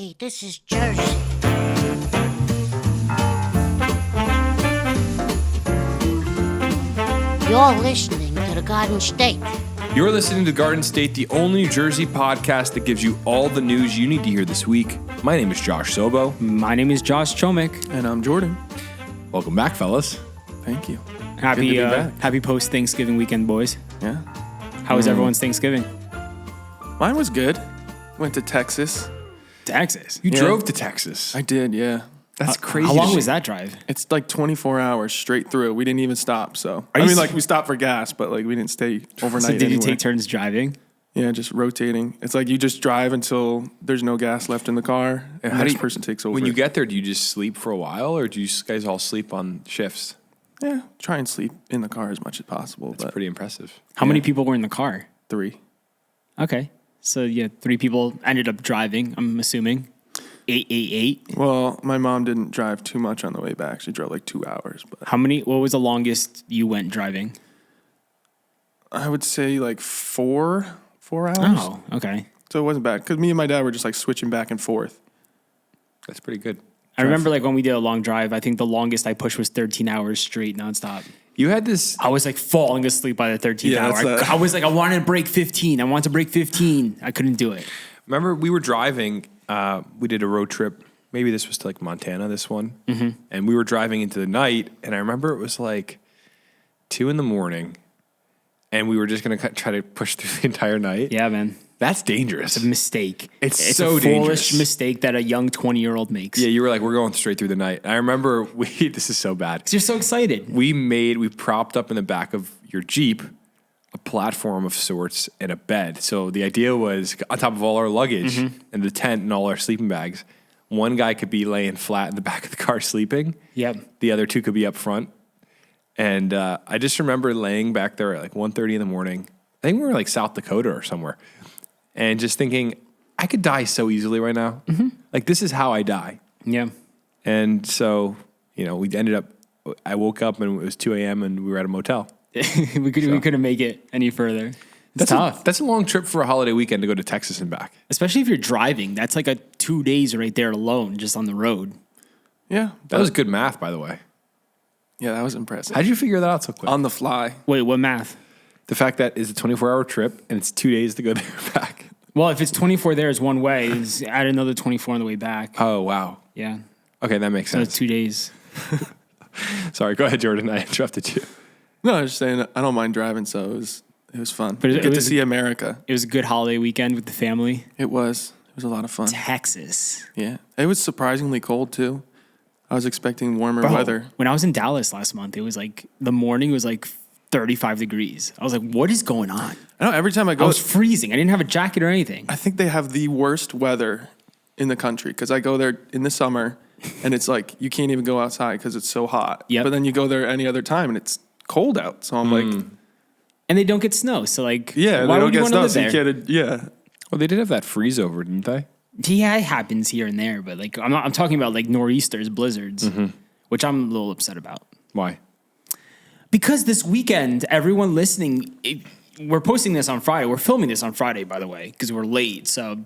Hey, this is Jersey. You're listening to the Garden State. You're listening to Garden State, the only New Jersey podcast that gives you all the news you need to hear this week. My name is Josh Sobo. My name is Josh Chomik. And I'm Jordan. Welcome back, fellas. Thank you. Happy post-Thanksgiving weekend, boys. Yeah. How was everyone's Thanksgiving? Mine was good. Went to Texas. Texas? You Yeah. drove to Texas. I did, yeah. That's crazy. How long was that drive? It's like 24 hours straight through. We didn't even stop, so. We stopped for gas, but like we didn't stay overnight So did you anywhere. take turns driving? Yeah, just rotating. It's like you just drive until there's no gas left in the car, and the next person takes over. When you get there, do you just sleep for a while, or do you guys all sleep on shifts? Yeah, try and sleep in the car as much as possible. That's but pretty impressive. How many people were in the car? 3. Okay. So, 3 people ended up driving, I'm assuming. 888. Well, my mom didn't drive too much on the way back. She drove like 2 hours. But What was the longest you went driving? I would say like 4 hours. Oh, okay. So it wasn't bad because me and my dad were just like switching back and forth. That's pretty good. I remember like when we did a long drive, I think the longest I pushed was 13 hours straight nonstop. You had this. I was like falling asleep by the 13th hour. I was like, I wanted to break 15. I wanted to break 15. I couldn't do it. Remember, we were driving. We did a road trip. Maybe this was to like Montana, this one. Mm-hmm. And we were driving into the night. And I remember it was like 2 a.m. And we were just going to try to push through the entire night. Yeah, man. That's dangerous. It's a mistake. It's a so foolish dangerous. mistake that a young 20-year-old makes. Yeah, you were like, we're going straight through the night. I remember this is so bad. 'Cause you're so excited. We propped up in the back of your Jeep a platform of sorts and a bed. So the idea was on top of all our luggage and the tent and all our sleeping bags, one guy could be laying flat in the back of the car sleeping. Yep. The other 2 could be up front. And I just remember laying back there at like 1:30 in the morning. I think we were like South Dakota or somewhere. And just thinking, I could die so easily right now. Mm-hmm. Like, this is how I die. Yeah. And so, we ended up, I woke up and it was 2 a.m. and we were at a motel. we couldn't make it any further. It's tough. That's a long trip for a holiday weekend to go to Texas and back. Especially if you're driving. That's like 2 days right there alone, just on the road. Yeah. That was good math, by the way. Yeah, that was impressive. How'd you figure that out so quick? On the fly. Wait, what math? The fact that it's a 24-hour trip and it's 2 days to go there and back. Well, if it's 24 there is one way, add another 24 on the way back. Oh, wow. Yeah. Okay, that makes So sense. 2 days. Sorry, go ahead, Jordan. I interrupted you. No, I was just saying I don't mind driving, so it was fun. But Get to see America. It was a good holiday weekend with the family. It was a lot of fun. Texas. Yeah, it was surprisingly cold too. I was expecting warmer weather. When I was in Dallas last month, it was like the morning was like 35 degrees. I was like, what is going on? I know every time I go, I was freezing. I didn't have a jacket or anything. I think they have the worst weather in the country because I go there in the summer, and it's like you can't even go outside because it's so hot. Yep. But then you go there any other time, and it's cold out. So I'm like, And they don't get snow. So like, yeah, why they would don't you get want to snow. live So there? you can't, yeah. Well, they did have that freeze over, didn't they? Yeah, it happens here and there, but like I'm talking about like nor'easters, blizzards, which I'm a little upset about. Why? Because this weekend, everyone listening, we're posting this on Friday. We're filming this on Friday, by the way, because we're late. So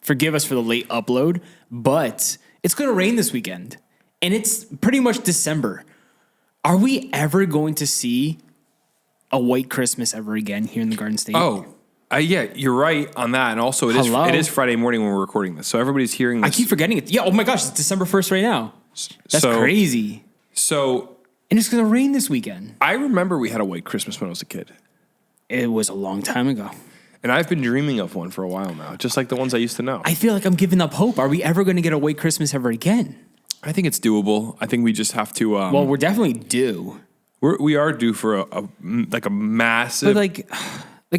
forgive us for the late upload, but it's going to rain this weekend, and it's pretty much December. Are we ever going to see a white Christmas ever again here in the Garden State? Oh, yeah, you're right on that. And also, Hello? it is Friday morning when we're recording this. So everybody's hearing this. I keep forgetting it. Yeah, oh my gosh, it's December 1st right now. That's So- crazy. So And it's going to rain this weekend. I remember we had a white Christmas when I was a kid. It was a long time ago. And I've been dreaming of one for a while now, just like the ones I used to know. I feel like I'm giving up hope. Are we ever going to get a white Christmas ever again? I think it's doable. I think we just have to. Well, we're definitely due. We are due for a massive. But like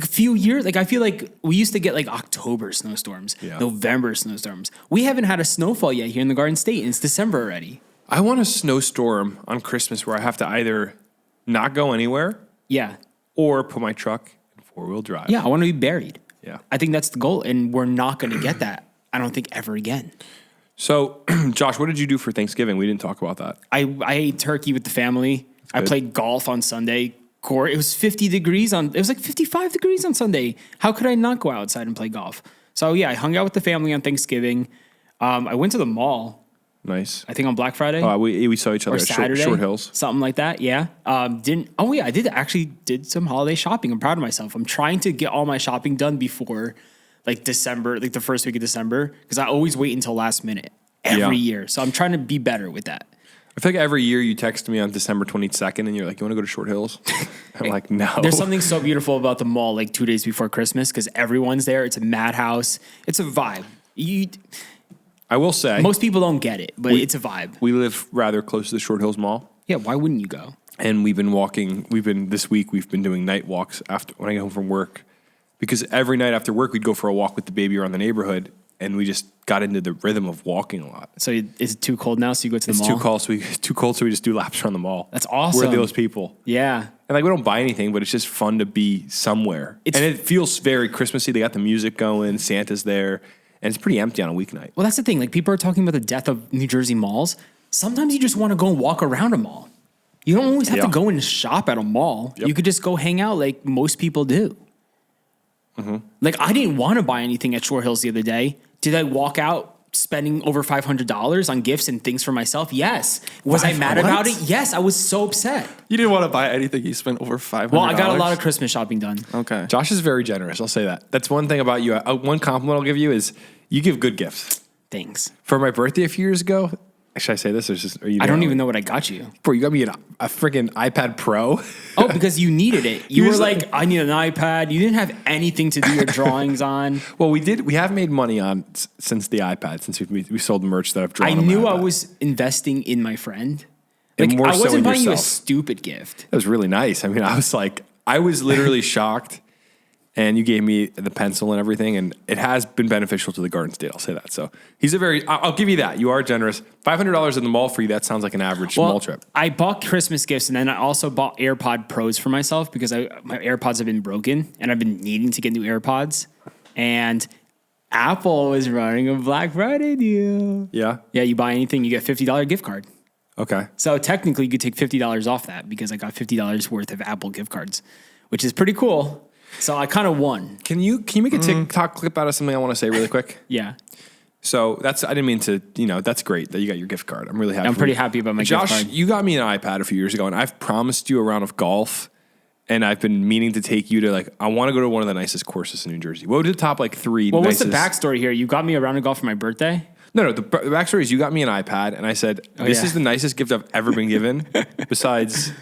a few years, like I feel like we used to get like October snowstorms, Yeah. November snowstorms. We haven't had a snowfall yet here in the Garden State, and it's December already. I want a snowstorm on Christmas where I have to either not go anywhere Yeah. or put my truck in 4-wheel drive. Yeah, I want to be buried. Yeah. I think that's the goal, and we're not going to get that. I don't think ever again. So, Josh, what did you do for Thanksgiving? We didn't talk about that. I ate turkey with the family. I good. played golf on Sunday. It was 50 degrees it was like 55 degrees on Sunday. How could I not go outside and play golf? So yeah, I hung out with the family on Thanksgiving. I went to the mall, Nice. I think on Black Friday. We saw each other Or at Saturday, Short Hills. something like that. Yeah. I did some holiday shopping. I'm proud of myself. I'm trying to get all my shopping done before like December, like the first week of December, because I always wait until last minute every year. So I'm trying to be better with that. I feel like every year you text me on December 22nd and you're like, you want to go to Short Hills? I'm like, no. There's something so beautiful about the mall like 2 days before Christmas because everyone's there. It's a madhouse. It's a vibe. I will say. Most people don't get it, but it's a vibe. We live rather close to the Short Hills Mall. Yeah, why wouldn't you go? And we've been this week, we've been doing night walks after when I get home from work. Because every night after work, we'd go for a walk with the baby around the neighborhood. And we just got into the rhythm of walking a lot. So is it too cold now? So you go to the mall? It's too cold, so we just do laps around the mall. That's awesome. We're those people. Yeah. And like we don't buy anything, but it's just fun to be somewhere. And it feels very Christmassy. They got the music going, Santa's there, and it's pretty empty on a weeknight. Well, that's the thing. Like people are talking about the death of New Jersey malls. Sometimes you just want to go and walk around a mall. You don't always have to go and shop at a mall. Yep. You could just go hang out like most people do. Mm-hmm. Like I didn't want to buy anything at Short Hills the other day. Did I walk out spending over $500 on gifts and things for myself? Yes. Was I mad about it? Yes. I was so upset. You didn't want to buy anything. You spent over $500. Well, I got a lot of Christmas shopping done. Okay. Josh is very generous. I'll say that. That's one thing about you. One compliment I'll give you is you give good gifts. Thanks. For my birthday a few years ago, should I say this? I don't even know what I got you. Bro, you got me a freaking iPad Pro. Oh, because you needed it. You were like, I need an iPad. You didn't have anything to do your drawings on. Well, we did. We have made money on since the iPad, since we sold merch that I've drawn. I knew I was investing in my friend. Like, and more I so wasn't in buying you a yourself. stupid gift. That was really nice. I mean, I was literally shocked. And you gave me the pencil and everything, and it has been beneficial to the Garden State. I'll say that. So I'll give you that. You are generous. $500 in the mall for you. That sounds like an average mall trip. I bought Christmas gifts, and then I also bought AirPod Pros for myself because my AirPods have been broken, and I've been needing to get new AirPods. And Apple was running a Black Friday deal. Yeah. Yeah, you buy anything, you get a $50 gift card. Okay. So technically, you could take $50 off that because I got $50 worth of Apple gift cards, which is pretty cool. So I kind of won. Can you make a TikTok clip out of something I want to say really quick? Yeah. So I didn't mean to, that's great that you got your gift card. I'm really happy. I'm pretty happy about my gift card. Josh, you got me an iPad a few years ago, and I've promised you a round of golf, and I've been meaning to take you to I want to go to one of the nicest courses in New Jersey. What would the top 3 Well, nicest? what's the backstory here? You got me a round of golf for my birthday? No, the backstory is you got me an iPad, and I said, this is the nicest gift I've ever been given. Besides,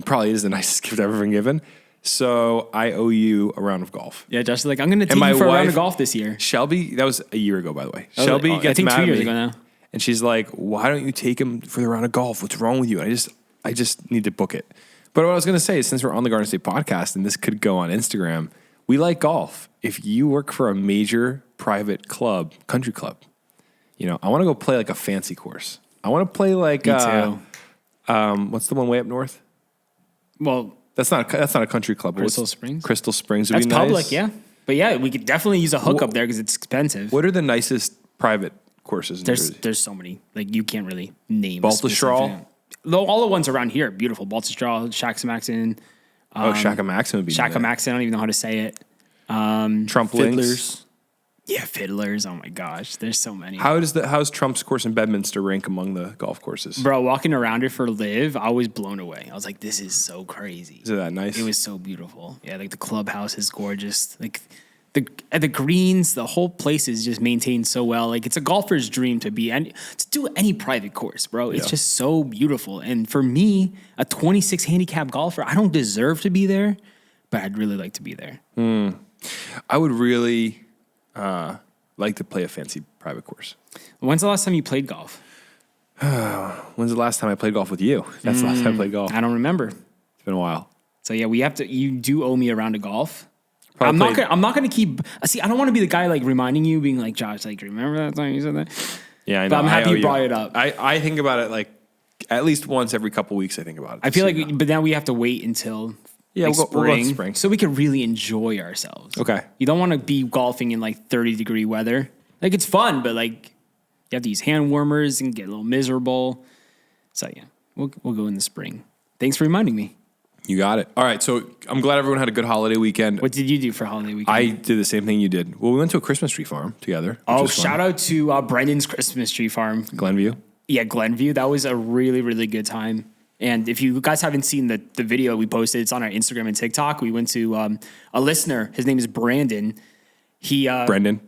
probably is the nicest gift I've ever been given. So I owe you a round of golf. Yeah, Josh is like, I'm going to take you for a round of golf this year. Shelby, that was a year ago, by the way. Shelby gets I think mad 2 at years me, ago now. and she's like, why don't you take him for the round of golf? What's wrong with you? And I just need to book it. But what I was going to say is, since we're on the Garden State podcast, and this could go on Instagram, we like golf. If you work for a major private club, country club, I want to go play a fancy course. I want to play Me too. What's the one way up north? Well, That's not a country club. Crystal Springs? Crystal Springs would that's be nice. public, yeah. But yeah, we could definitely use a hook up there because it's expensive. What are the nicest private courses in Jersey? There's so many. You can't really name. Baltusrol? All the ones around here are beautiful. Baltusrol, Shackamaxon. Shackamaxon would be Shackamaxon, I don't even know how to say it. Trump Fiddlers. Yeah, Fiddlers. Oh my gosh, there's so many. How's Trump's course in Bedminster rank among the golf courses? Bro, walking around it for Live, I was blown away. I was like, this is so crazy. Is it that nice? It was so beautiful. Yeah, the clubhouse is gorgeous. The greens, the whole place is just maintained so well. It's a golfer's dream to do any private course, bro. It's just so beautiful. And for me, a 26 handicap golfer, I don't deserve to be there, but I'd really like to be there. I would really like to play a fancy private course. When's the last time you played golf? When's the last time I played golf with you? That's the last time I played golf. I don't remember. It's been a while. So yeah, you do owe me a round of golf. Probably I'm not gonna keep. See, I don't want to be the guy reminding you, being like, Josh, remember that time you said that? Yeah, I know. But I'm happy I owe you brought it up. I think about it at least once every couple weeks. I think about it. I feel but now we have to wait until we'll go in spring, so we can really enjoy ourselves. Okay. You don't want to be golfing in 30-degree weather. It's fun, but you have to use hand warmers and get a little miserable. So yeah, we'll go in the spring. Thanks for reminding me. You got it. All right, so I'm glad everyone had a good holiday weekend. What did you do for holiday weekend? I did the same thing you did. Well, we went to a Christmas tree farm together. Oh, shout out to Brendan's Christmas tree farm. Glenview. Yeah, Glenview. That was a really, really good time. And if you guys haven't seen the video we posted, it's on our Instagram and TikTok. We went to a listener. His name is Brandon. Brendan.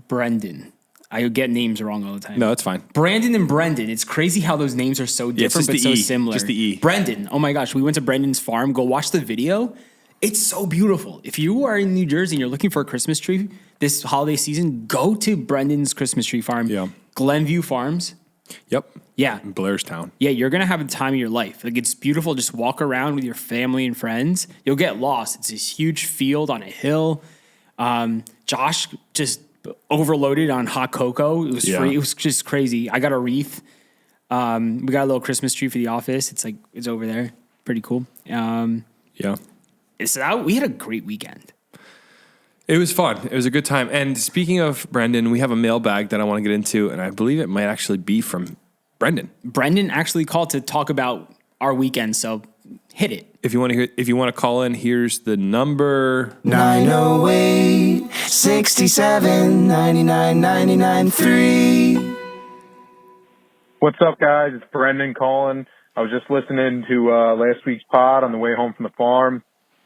Brendan. I get names wrong all the time. No, that's fine. Brandon and Brendan. It's crazy how those names are so different but so similar. Just the E. Brendan. Oh my gosh. We went to Brendan's farm. Go watch the video. It's so beautiful. If you are in New Jersey and you're looking for a Christmas tree this holiday season, go to Brendan's Christmas tree farm. Yeah. Glenview Farms. Yep. Yeah. In Blairstown. Yeah, you're going to have the time of your life. Like, it's beautiful. Just walk around with your family and friends. You'll get lost. It's this huge field on a hill. Josh just overloaded on hot cocoa. It was free. It was just crazy. I got a wreath. We got a little Christmas tree for the office. It's over there. Pretty cool. Yeah. So we had a great weekend. It was fun. It was a good time. And speaking of Brendan, we have a mailbag that I want to get into, and I believe it might actually be from Brendan. Brendan actually called to talk about our weekend, so hit it. If you want to call in, here's the number 908 67 99 99 3. What's up, guys? It's Brendan calling. I was just listening to last week's pod on the way home from the farm.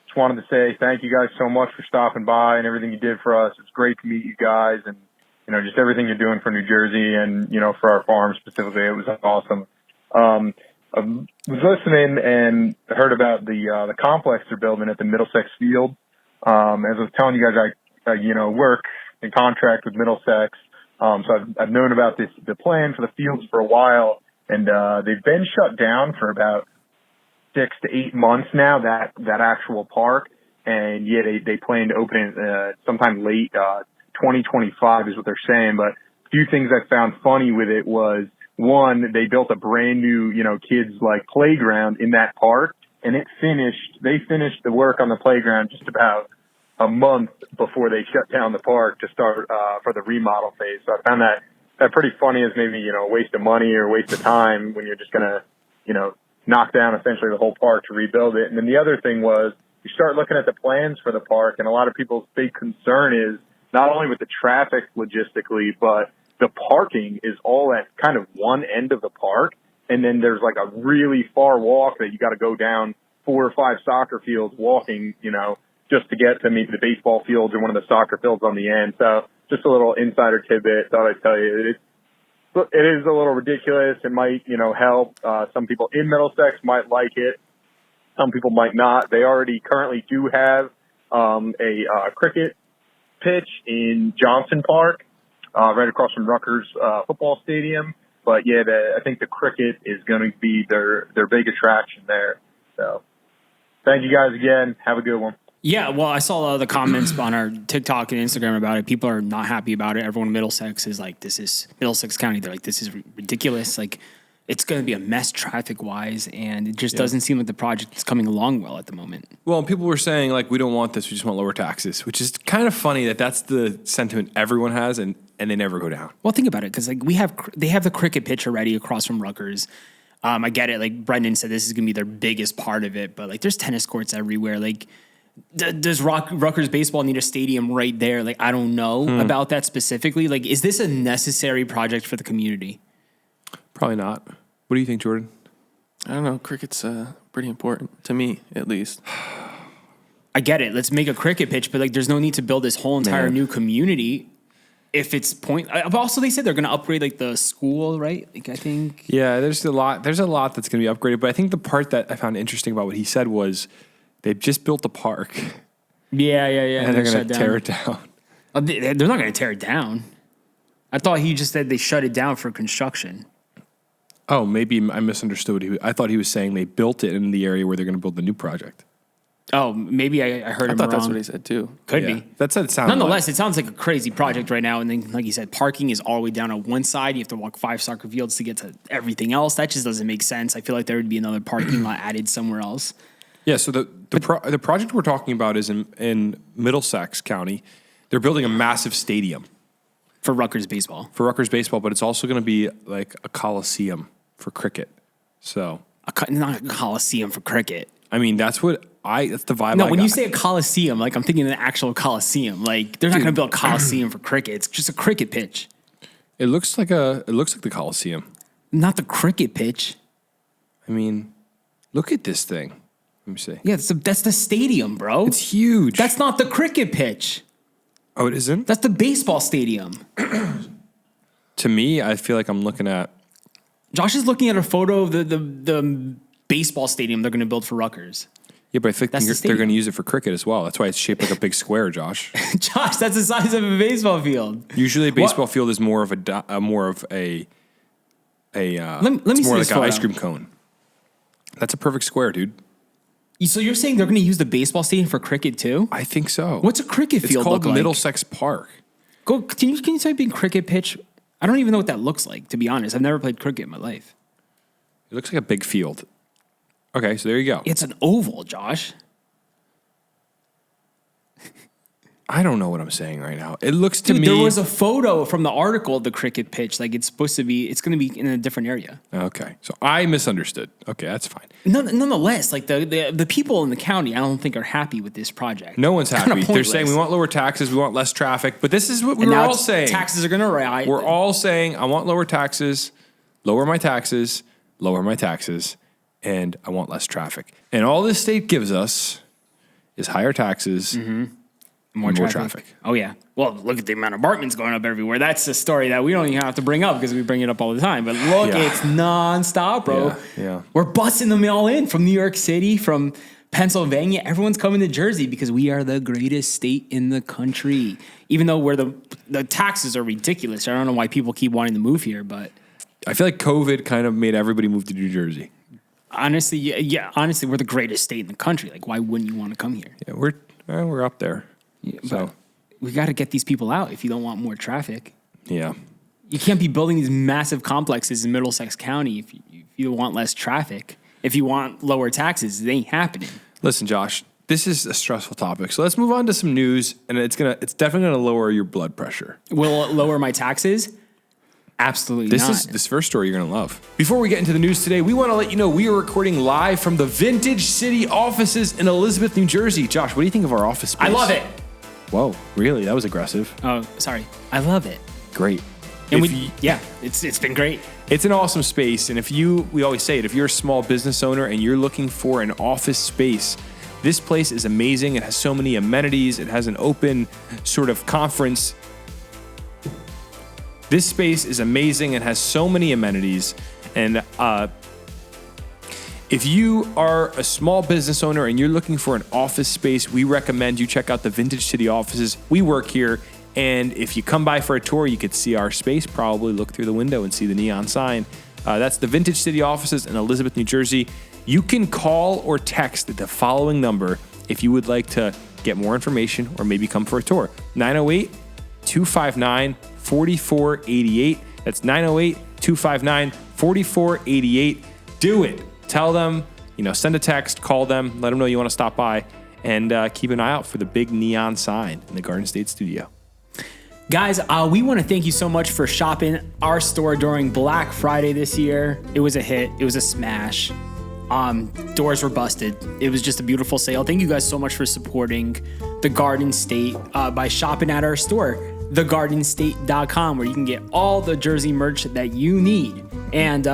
Just wanted to say thank you guys so much for stopping by and everything you did for us. It's great to meet you guys and, just everything you're doing for New Jersey and, for our farm specifically. It was awesome. I was listening and heard about the complex they're building at the Middlesex Field. As I was telling you guys, I work in contract with Middlesex. So I've known about the plan for the fields for a while, and they've been shut down for about 6 to 8 months now, that actual park. And yeah, they plan to open it sometime late 2025 is what they're saying. But a few things I found funny with it was, one, they built a brand new, kids like playground in that park, and they finished the work on the playground just about a month before they shut down the park to start for the remodel phase. So I found that pretty funny as maybe, a waste of money or a waste of time when you're just going to, knock down essentially the whole park to rebuild it. And then the other thing was you start looking at the plans for the park, and a lot of people's big concern is not only with the traffic logistically, but the parking is all at kind of one end of the park. And then there's like a really far walk that you got to go down 4 or 5 soccer fields walking, just to get to maybe the baseball fields or one of the soccer fields on the end. So just a little insider tidbit. Thought I'd tell you. It is a little ridiculous. It might, help. Some people in Middlesex might like it. Some people might not. They already currently do have a cricket pitch in Johnson Park, right across from Rutgers football stadium. But yeah, I think the cricket is going to be their big attraction there. So thank you guys again. Have a good one. Yeah, well, I saw a lot of the comments on our TikTok and Instagram about it. People are not happy about it. Everyone in Middlesex is like, this is Middlesex County. They're like, this is ridiculous. Like, it's going to be a mess traffic-wise, and it just doesn't seem like the project is coming along well at the moment. Well, people were saying, like, we don't want this. We just want lower taxes, which is kind of funny that's the sentiment everyone has, and they never go down. Well, think about it, because like they have the cricket pitch already across from Rutgers. I get it. Like Brendan said, this is going to be their biggest part of it, but like there's tennis courts everywhere. Like, does Rutgers baseball need a stadium right there? Like, I don't know about that specifically. Like, is this a necessary project for the community? Probably not. What do you think, Jordan? I don't know. Cricket's pretty important to me, at least. I get it. Let's make a cricket pitch, but like, there's no need to build this whole entire new community. If it's but also they said they're going to upgrade like the school, right? Like I think. Yeah, there's a lot that's going to be upgraded. But I think the part that I found interesting about what he said was they've just built a park. Yeah. And they're going to tear it down. They're not going to tear it down. I thought he just said they shut it down for construction. Oh, maybe I misunderstood. I thought he was saying they built it in the area where they're going to build the new project. Oh, maybe I heard him wrong. I thought that's what he said too. Could be. That's what it sounds Nonetheless, it sounds like a crazy project right now. And then, like you said, parking is all the way down on one side. You have to walk 5 soccer fields to get to everything else. That just doesn't make sense. I feel like there would be another parking lot added somewhere else. Yeah, so the project we're talking about is in Middlesex County. They're building a massive stadium. For Rutgers baseball. But it's also going to be like a coliseum for cricket. So Not a coliseum for cricket. I mean, that's the vibe. No, I when got. you say a coliseum, like I'm thinking an actual coliseum. Like they're not going to build a coliseum for cricket. It's just a cricket pitch, it looks like the Coliseum. not the cricket pitch. I mean, look at this thing. Let me see. Yeah, that's the stadium, bro. It's huge. That's not the cricket pitch. Oh, it isn't? That's the baseball stadium. To me, I feel like I'm looking at. Josh is looking at a photo of the baseball stadium they're going to build for Rutgers. Yeah, but I think That's the they're stadium. going to use it for cricket as well. That's why it's shaped like a big square, Josh. Josh, that's the size of a baseball field. Usually, a baseball field is more of a Let me it's see more this like an ice photo. cream cone. That's a perfect square, dude. So you're saying they're going to use the baseball stadium for cricket too? I think so. What's a cricket It's field called look like? Middlesex Park. Can you type in cricket pitch? I don't even know what that looks like, to be honest. I've never played cricket in my life. It looks like a big field. Okay, so there you go. It's an oval, Josh. I don't know what I'm saying right now. It looks to Dude, me. there was a photo from the article of the cricket pitch. Like it's going to be in a different area. Okay, so I misunderstood. Okay, that's fine. Nonetheless, like the people in the county, I don't think are happy with this project. No one's It's kinda happy. They're saying we pointless. want lower taxes, we want less traffic, but this is what we And were now all saying. taxes are going to rise. We're all saying I want lower taxes, lower my taxes, and I want less traffic. And all this state gives us is higher taxes, more traffic. Oh yeah. Well, look at the amount of apartments going up everywhere. That's a story that we don't even have to bring up because we bring it up all the time. But look, Yeah. it's nonstop, bro. Yeah. We're busting them all in from New York City, from Pennsylvania. Everyone's coming to Jersey because we are the greatest state in the country. Even though the taxes are ridiculous. I don't know why people keep wanting to move here, but I feel like COVID kind of made everybody move to New Jersey. honestly, honestly, we're the greatest state in the country. Like, why wouldn't you want to come here? Yeah, we're up there. So, But we got to get these people out if you don't want more traffic. yeah. You can't be building these massive complexes in Middlesex County if you want less traffic. If you want lower taxes, it ain't happening. Listen, Josh, this is a stressful topic. So let's move on to some news, and it's definitely gonna lower your blood pressure. Will it lower my taxes? Absolutely not. This first story you're gonna love. Before we get into the news today, we want to let you know we are recording live from the Vintage City offices in Elizabeth, New Jersey. Josh, what do you think of our office space? I love it. Whoa, really? That was aggressive. Oh, sorry. I love it. Great. And it's been great. It's an awesome space, and we always say it, if you're a small business owner and you're looking for an office space, this place is amazing. It has so many amenities. It has an open sort of conference. This space is amazing. It has so many amenities, and if you are a small business owner and you're looking for an office space, we recommend you check out the Vintage City offices. We work here. And if you come by for a tour, you could see our space, probably look through the window and see the neon sign. That's the Vintage City offices in Elizabeth, New Jersey. You can call or text the following number if you would like to get more information or maybe come for a tour. 908-259-4488. That's 908-259-4488. Do it. Tell them, send a text, call them, let them know you want to stop by, and keep an eye out for the big neon sign in the Garden State studio. Guys, we want to thank you so much for shopping our store during Black Friday this year. It was a hit. It was a smash. Doors were busted. It was just a beautiful sale. Thank you guys so much for supporting the Garden State by shopping at our store, thegardenstate.com, where you can get all the Jersey merch that you need. And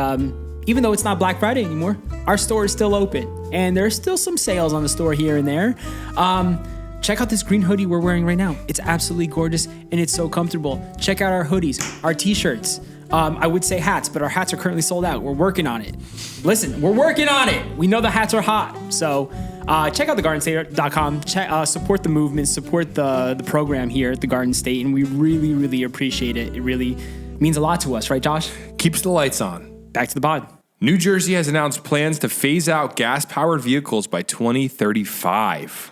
even though it's not Black Friday anymore, our store is still open. And there's still some sales on the store here and there. Check out this green hoodie we're wearing right now. It's absolutely gorgeous and it's so comfortable. Check out our hoodies, our t-shirts. I would say hats, but our hats are currently sold out. We're working on it. Listen, we're working on it. We know the hats are hot. So check out thegardenstate.com. Support the movement, support the program here at the Garden State. And we really, really appreciate it. It really means a lot to us, right, Josh? Keeps the lights on. Back to the pod. New Jersey has announced plans to phase out gas-powered vehicles by 2035.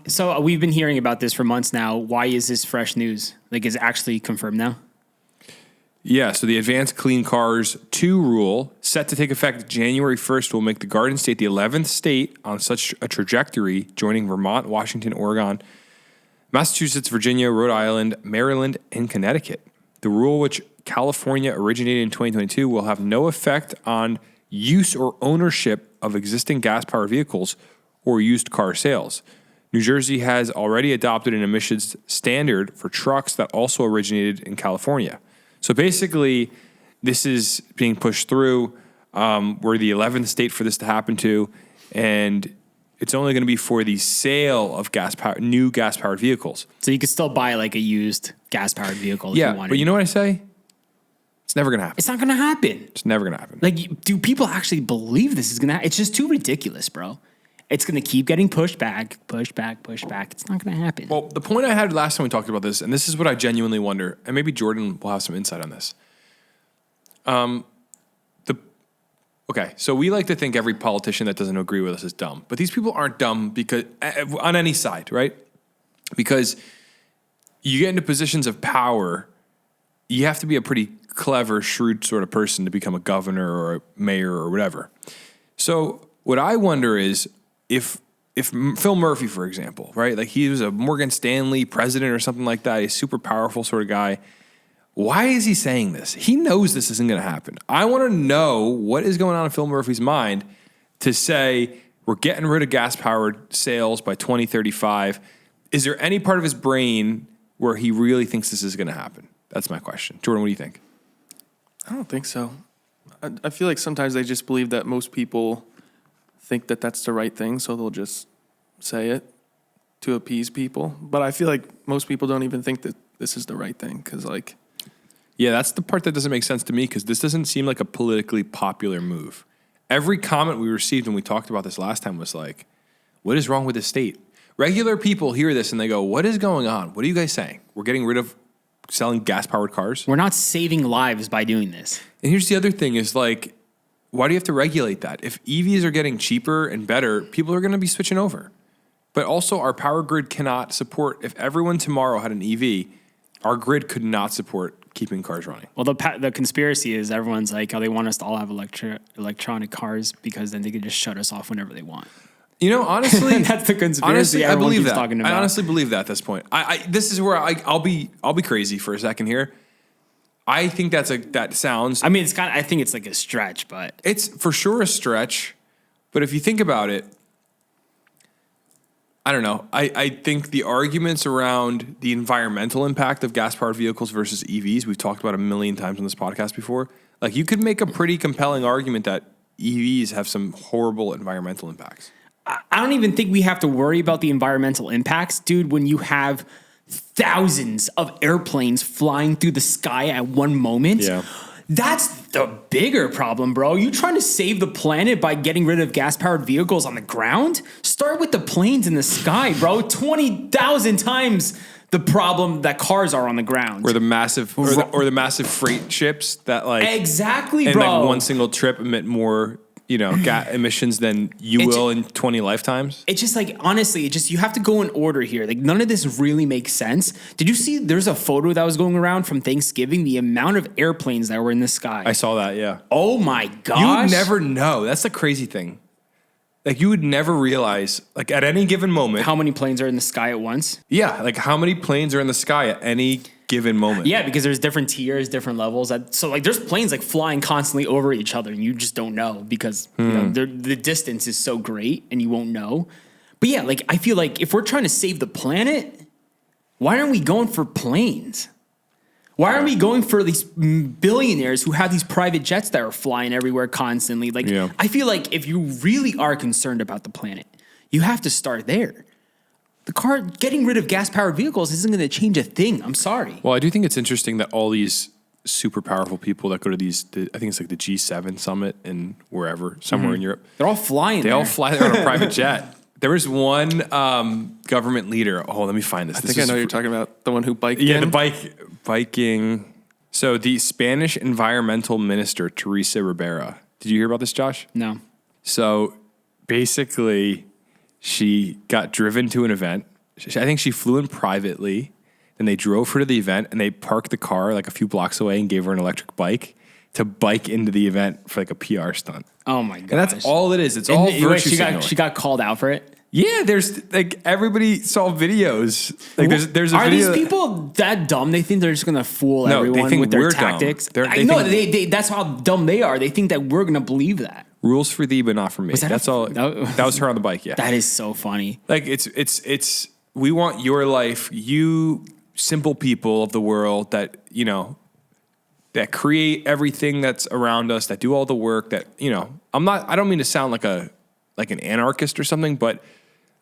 So we've been hearing about this for months now. Why is this fresh news? Like, is it actually confirmed now? Yeah, so the Advanced Clean Cars 2 rule, set to take effect January 1st, will make the Garden State the 11th state on such a trajectory, joining Vermont, Washington, Oregon, Massachusetts, Virginia, Rhode Island, Maryland, and Connecticut. The rule, which California originated in 2022, will have no effect on use or ownership of existing gas-powered vehicles or used car sales. New Jersey has already adopted an emissions standard for trucks that also originated in California. So basically, this is being pushed through. We're the 11th state for this to happen to, and it's only going to be for the sale of new gas-powered vehicles. So you could still buy like a used gas-powered vehicle if you wanted. But you know what I say? It's never going to happen. It's not going to happen. It's never going to happen. Like, do people actually believe this is going to happen? It's just too ridiculous, bro. It's going to keep getting pushed back. It's not going to happen. Well, the point I had last time we talked about this, and this is what I genuinely wonder, and maybe Jordan will have some insight on this. Okay, so we like to think every politician that doesn't agree with us is dumb, but these people aren't dumb because on any side, right? Because you get into positions of power, you have to be a pretty clever, shrewd sort of person to become a governor or a mayor or whatever. So what I wonder is if Phil Murphy, for example, right? Like he was a Morgan Stanley president or something like that, a super powerful sort of guy. Why is he saying this? He knows this isn't going to happen. I want to know what is going on in Phil Murphy's mind to say we're getting rid of gas-powered sales by 2035. Is there any part of his brain where he really thinks this is going to happen? That's my question. Jordan, what do you think? I don't think so. I feel like sometimes they just believe that most people think that that's the right thing, so they'll just say it to appease people. But I feel like most people don't even think that this is the right thing because, like... Yeah, that's the part that doesn't make sense to me because this doesn't seem like a politically popular move. Every comment we received when we talked about this last time was like, what is wrong with this state? Regular people hear this and they go, what is going on? What are you guys saying? We're getting rid of selling gas-powered cars? We're not saving lives by doing this. And here's the other thing is like, why do you have to regulate that? If EVs are getting cheaper and better, people are going to be switching over. But also our power grid cannot support, if everyone tomorrow had an EV, our grid could not support keeping cars running. Well, the conspiracy is everyone's like, oh, they want us to all have electronic cars because then they can just shut us off whenever they want. You know, honestly, that's the conspiracy. Honestly, I believe that. Talking about. I honestly believe that at this point. This is where I'll be crazy for a second here. I think that sounds. I mean, it's I think it's like a stretch, but it's for sure a stretch. But if you think about it, I don't know. I think the arguments around the environmental impact of gas-powered vehicles versus EVs, we've talked about a million times on this podcast before. Like, you could make a pretty compelling argument that EVs have some horrible environmental impacts. I don't even think we have to worry about the environmental impacts, dude, when you have thousands of airplanes flying through the sky at one moment. Yeah. That's the bigger problem, bro. You trying to save the planet by getting rid of gas-powered vehicles on the ground? Start with the planes in the sky, bro. 20,000 times the problem that cars are on the ground. Or the massive or the massive freight ships that like exactly, and bro. like one single trip emit more, emissions than you will in 20 lifetimes. It's just like, honestly, you have to go in order here. Like, none of this really makes sense. Did you see there's a photo that was going around from Thanksgiving, the amount of airplanes that were in the sky? I saw that, yeah. Oh my gosh. You would never know. That's the crazy thing. Like, you would never realize, like, at any given moment. How many planes are in the sky at once? Yeah, like, how many planes are in the sky at any given moment? Yeah, because there's different tiers, different levels. So, like, there's planes, like, flying constantly over each other, and you just don't know because the distance is so great, and you won't know. But, yeah, like, I feel like if we're trying to save the planet, why aren't we going for planes? Why aren't we going for these billionaires who have these private jets that are flying everywhere constantly? Like, I feel like if you really are concerned about the planet, you have to start there. Getting rid of gas-powered vehicles isn't going to change a thing. I'm sorry. Well, I do think it's interesting that all these super powerful people that go to I think it's like the G7 summit and wherever, somewhere in Europe. They're all flying They all fly there on a private jet. There was one government leader. Oh, let me find this. I think I know you're talking about the one who biked in. Yeah, the biking. So the Spanish environmental minister, Teresa Ribera. Did you hear about this, Josh? No. So basically, she got driven to an event. I think she flew in privately. Then they drove her to the event, and they parked the car like a few blocks away and gave her an electric bike to bike into the event for like a PR stunt. Oh, my gosh. And that's all it is. It's all virtue signaling. She got called out for it? Yeah, there's like everybody saw videos. Like there's a Are video. these people that dumb? They think they're just gonna fool No, they everyone think with their we're dumb. tactics. They I know think- that's how dumb they are. They think that we're gonna believe that. Rules for thee, but not for me. that That's a- all. no. That was her on the bike. Yeah, That is so funny. like it's. We want your life. You simple people of the world that that create everything that's around us, that do all the work. That I don't mean to sound like an anarchist or something, but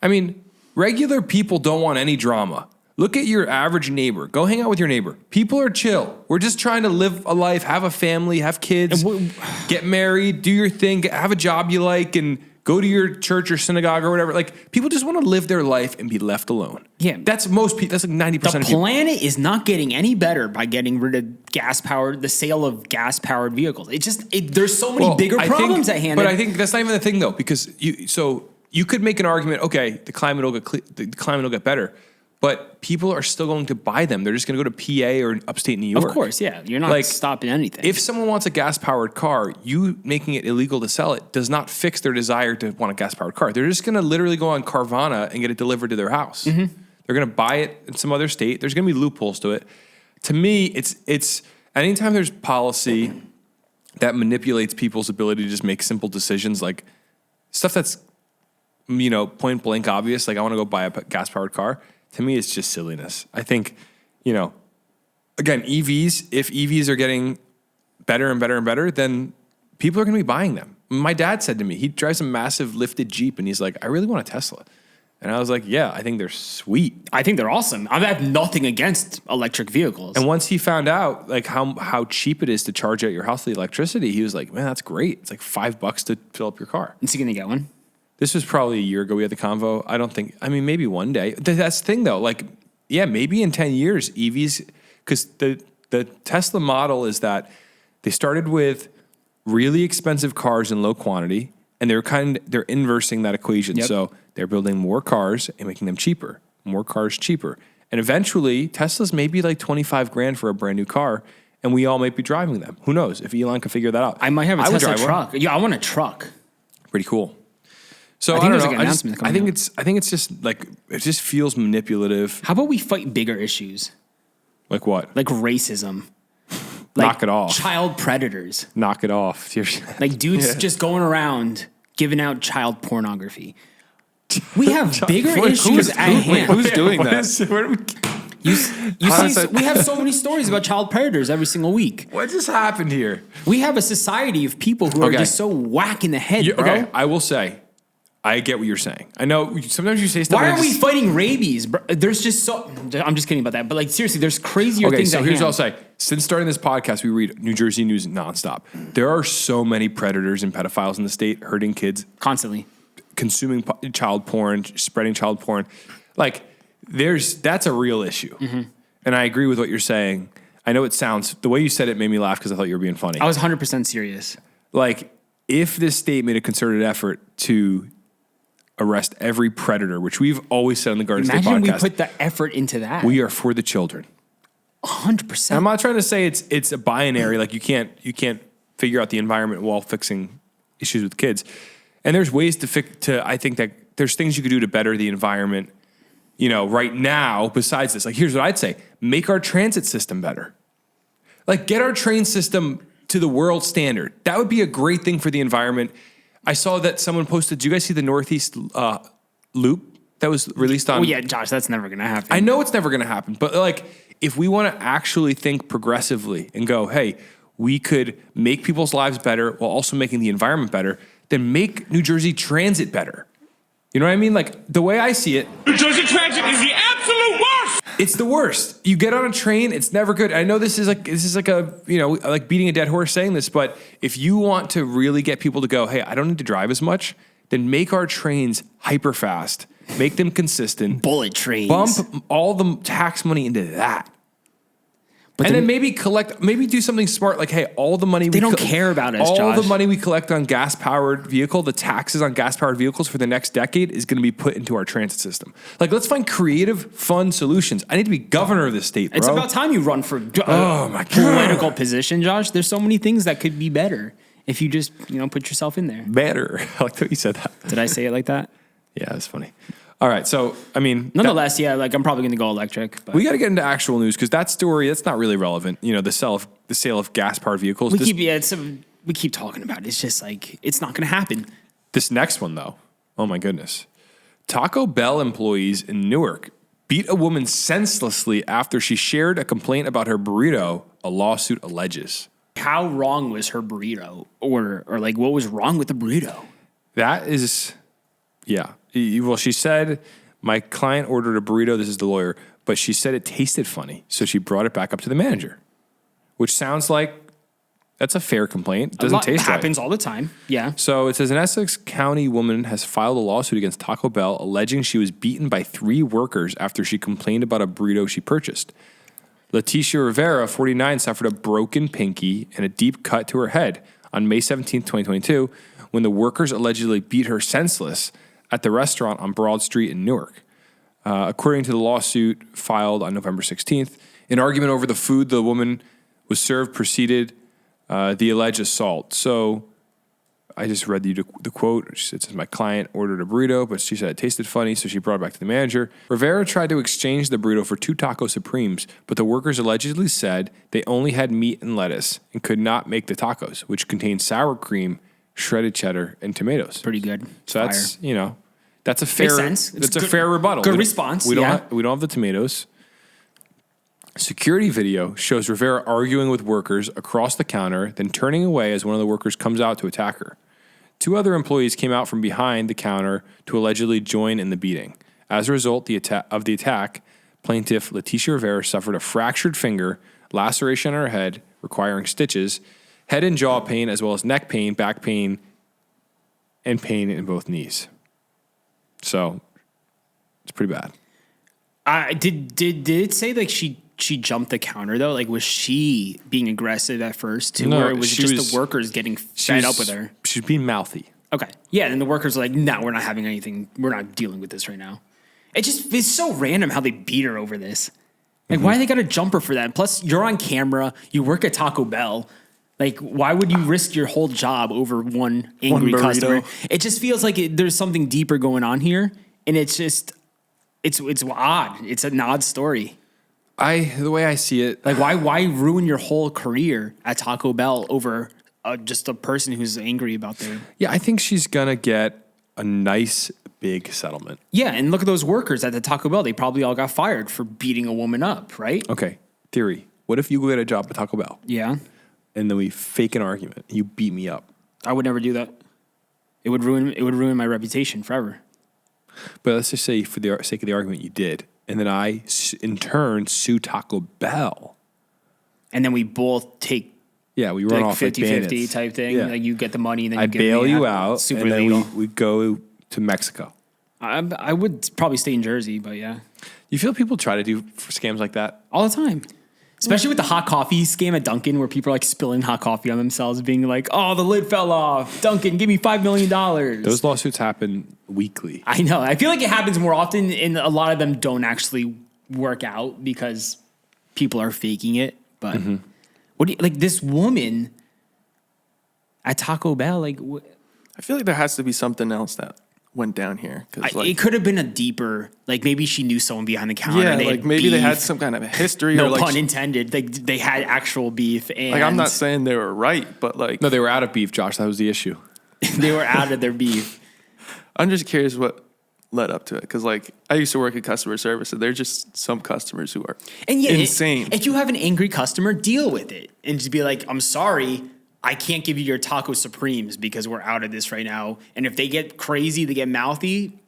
I mean, regular people don't want any drama. Look at your average neighbor. Go hang out with your neighbor. People are chill. We're just trying to live a life, have a family, have kids, get married, do your thing, have a job you like, and go to your church or synagogue or whatever. Like, people just want to live their life and be left alone. Yeah. That's most people. That's like 90% The of people. planet is not getting any better by getting rid of the sale of gas-powered vehicles. There's so many bigger I problems think, at hand. But I think that's not even the thing, though, because you could make an argument. Okay, the climate will get better, but people are still going to buy them. They're just going to go to PA or upstate New York. Of course, yeah. You're not stopping anything. If someone wants a gas-powered car, you making it illegal to sell it does not fix their desire to want a gas-powered car. They're just going to literally go on Carvana and get it delivered to their house. Mm-hmm. They're going to buy it in some other state. There's going to be loopholes to it. To me, it's anytime there's policy that manipulates people's ability to just make simple decisions, like stuff that's point blank obvious, like I want to go buy a gas-powered car. To me, it's just silliness. I think, again, EVs, if EVs are getting better and better and better, then people are going to be buying them. My dad said to me, he drives a massive lifted Jeep, and he's like, I really want a Tesla. And I was like, yeah, I think they're sweet. I think they're awesome. I have nothing against electric vehicles. And once he found out like how cheap it is to charge at your house the electricity, he was like, man, that's great. It's like $5 to fill up your car. Is he going to get one? This was probably a year ago we had the convo. Maybe one day. That's the thing, though. Like, yeah, maybe in 10 years, EVs, because the Tesla model is that they started with really expensive cars in low quantity, and they're inversing that equation. Yep. So they're building more cars and making them cheaper, more cars cheaper. And eventually, Tesla's maybe like $25,000 for a brand new car, and we all might be driving them. Who knows if Elon can figure that out? I might have a would Tesla drive one. truck. Yeah, I want a truck. Pretty cool. So I I, think don't there's know. like an announcement I think coming I think it's just like it just feels manipulative. How about we fight bigger issues? Like what? Like racism. Knock it off. Child predators. Knock it off. Like dudes just going around giving out child pornography. We have bigger issues at hand. Who's doing that? We have so many stories about child predators every single week. What just happened here? We have a society of people who are Okay. just so whack in the head, bro. Okay, I will say, I get what you're saying. I know sometimes you say stuff. Why and are I we just- fighting rabies? Bro? There's just so. I'm just kidding about that. But like seriously, there's crazier Okay, things. so at here's hand. what I'll say. Since starting this podcast, we read New Jersey news nonstop. There are so many predators and pedophiles in the state hurting kids, Constantly. consuming child porn, spreading child porn. Like, that's a real issue. Mm-hmm. And I agree with what you're saying. I know the way you said it made me laugh because I thought you were being funny. I was 100% serious. Like, if this state made a concerted effort to arrest every predator, which we've always said on the Garden State Imagine we podcast, put the effort into that. we are for the children. 100%. I'm not trying to say it's a binary, like you can't figure out the environment while fixing issues with kids. And there's ways I think that there's things you could do to better the environment, right now besides this. Like, here's what I'd say. Make our transit system better. Like, get our train system to the world standard. That would be a great thing for the environment. I saw that someone posted, did you guys see the Northeast loop that was released on? Oh yeah, Josh, that's never going to happen. I know it's never going to happen, but like, if we want to actually think progressively and go, hey, we could make people's lives better while also making the environment better, then make New Jersey Transit better. You know what I mean? Like, the way I see it, New Jersey Transit is the absolute worst. it's the worst. You get on a train, it's never good. I know this is like a, like beating a dead horse saying this, but if you want to really get people to go, hey, I don't need to drive as much, then make our trains hyper fast, make them consistent, Bullet trains. bump all the tax money into that. And then maybe do something smart, like, hey, all the money They don't care about us, all Josh. the money we collect on gas-powered vehicle, the taxes on gas-powered vehicles for the next decade is going to be put into our transit system. Like, let's find creative, fun solutions. I need to be governor of this state, bro. It's about time you run for Oh, my God. political position, Josh. There's so many things that could be better if you just, put yourself in there. Better. I like that you said that. Did I say it like that? Yeah, that's funny. All right, so I mean, Nonetheless, yeah, like I'm probably going to go electric. But we got to get into actual news because that story that's not really relevant. You know, the sale of gas powered vehicles. we keep talking about it. It's just like it's not going to happen. This next one though, oh my goodness, Taco Bell employees in Newark beat a woman senselessly after she shared a complaint about her burrito. A lawsuit alleges. How wrong was her burrito, or like what was wrong with the burrito? That is, yeah. Well, she said my client ordered a burrito. This is the lawyer, but she said it tasted funny, so she brought it back up to the manager, which sounds like that's a fair complaint. It doesn't taste right. Happens all the time. Yeah. So it says an Essex County woman has filed a lawsuit against Taco Bell alleging she was beaten by 3 workers after she complained about a burrito she purchased. Leticia Rivera, 49, suffered a broken pinky and a deep cut to her head on May 17, 2022, when the workers allegedly beat her senseless at the restaurant on Broad Street in Newark. According to the lawsuit filed on November 16th, an argument over the food the woman was served preceded the alleged assault. So I just read you the quote. She said, my client ordered a burrito, but she said it tasted funny, so she brought it back to the manager. Rivera tried to exchange the burrito for 2 Taco Supremes, but the workers allegedly said they only had meat and lettuce and could not make the tacos, which contained sour cream, shredded cheddar, and tomatoes. Pretty good. So Fire. that's, that's a fair, sense. that's a fair rebuttal. Good response. We don't have the tomatoes. Security video shows Rivera arguing with workers across the counter, then turning away as one of the workers comes out to attack her. 2 other employees came out from behind the counter to allegedly join in the beating. As a result of the attack, plaintiff Leticia Rivera suffered a fractured finger, laceration on her head, requiring stitches, head and jaw pain, as well as neck pain, back pain, and pain in both knees. So it's pretty bad. Did it say like she jumped the counter though? Like was she being aggressive at first too, No, or was it just the workers getting fed up with her? She's being mouthy. Okay, yeah, and the workers are like, no, we're not having anything. We're not dealing with this right now. It's so random how they beat her over this. Like, why do they got to jump her for that? Plus, you're on camera. You work at Taco Bell. Like, why would you risk your whole job over one angry customer? It just feels like there's something deeper going on here, and it's just, it's odd. It's an odd story. The way I see it, like why ruin your whole career at Taco Bell over just a person who's angry about their? Yeah, I think she's gonna get a nice big settlement. Yeah, and look at those workers at the Taco Bell. They probably all got fired for beating a woman up, right? Okay, theory. What if you go get a job at Taco Bell? Yeah. And then we fake an argument. You beat me up. I would never do that. It would ruin my reputation forever. But let's just say, for the sake of the argument, you did, and then I, in turn, sue Taco Bell. And then we both take we run off 50-50 type thing. Yeah. Like you get the money, and then I you get bail me you out, super and then legal. we go to Mexico. I would probably stay in Jersey, but yeah. You feel people try to do scams like that? All the time. Especially with the hot coffee scam at Dunkin', where people are like spilling hot coffee on themselves, being like, oh, the lid fell off. Dunkin', give me $5 million. Those lawsuits happen weekly. I know. I feel like it happens more often, and a lot of them don't actually work out because people are faking it. But what do you, like this woman at Taco Bell, like I feel like there has to be something else that went down here. It could have been a deeper, like maybe she knew someone behind the counter. Yeah, and like maybe they had some kind of a history. No or like, pun intended. They had actual beef. And like I'm not saying they were right, but like No, they were out of beef, Josh. That was the issue. they were out of their beef. I'm just curious what led up to it, because like I used to work in customer service, and there's just some customers who are insane. If you have an angry customer, deal with it and just be like, I'm sorry, I can't give you your Taco Supremes because we're out of this right now. And if they get crazy, they get mouthy,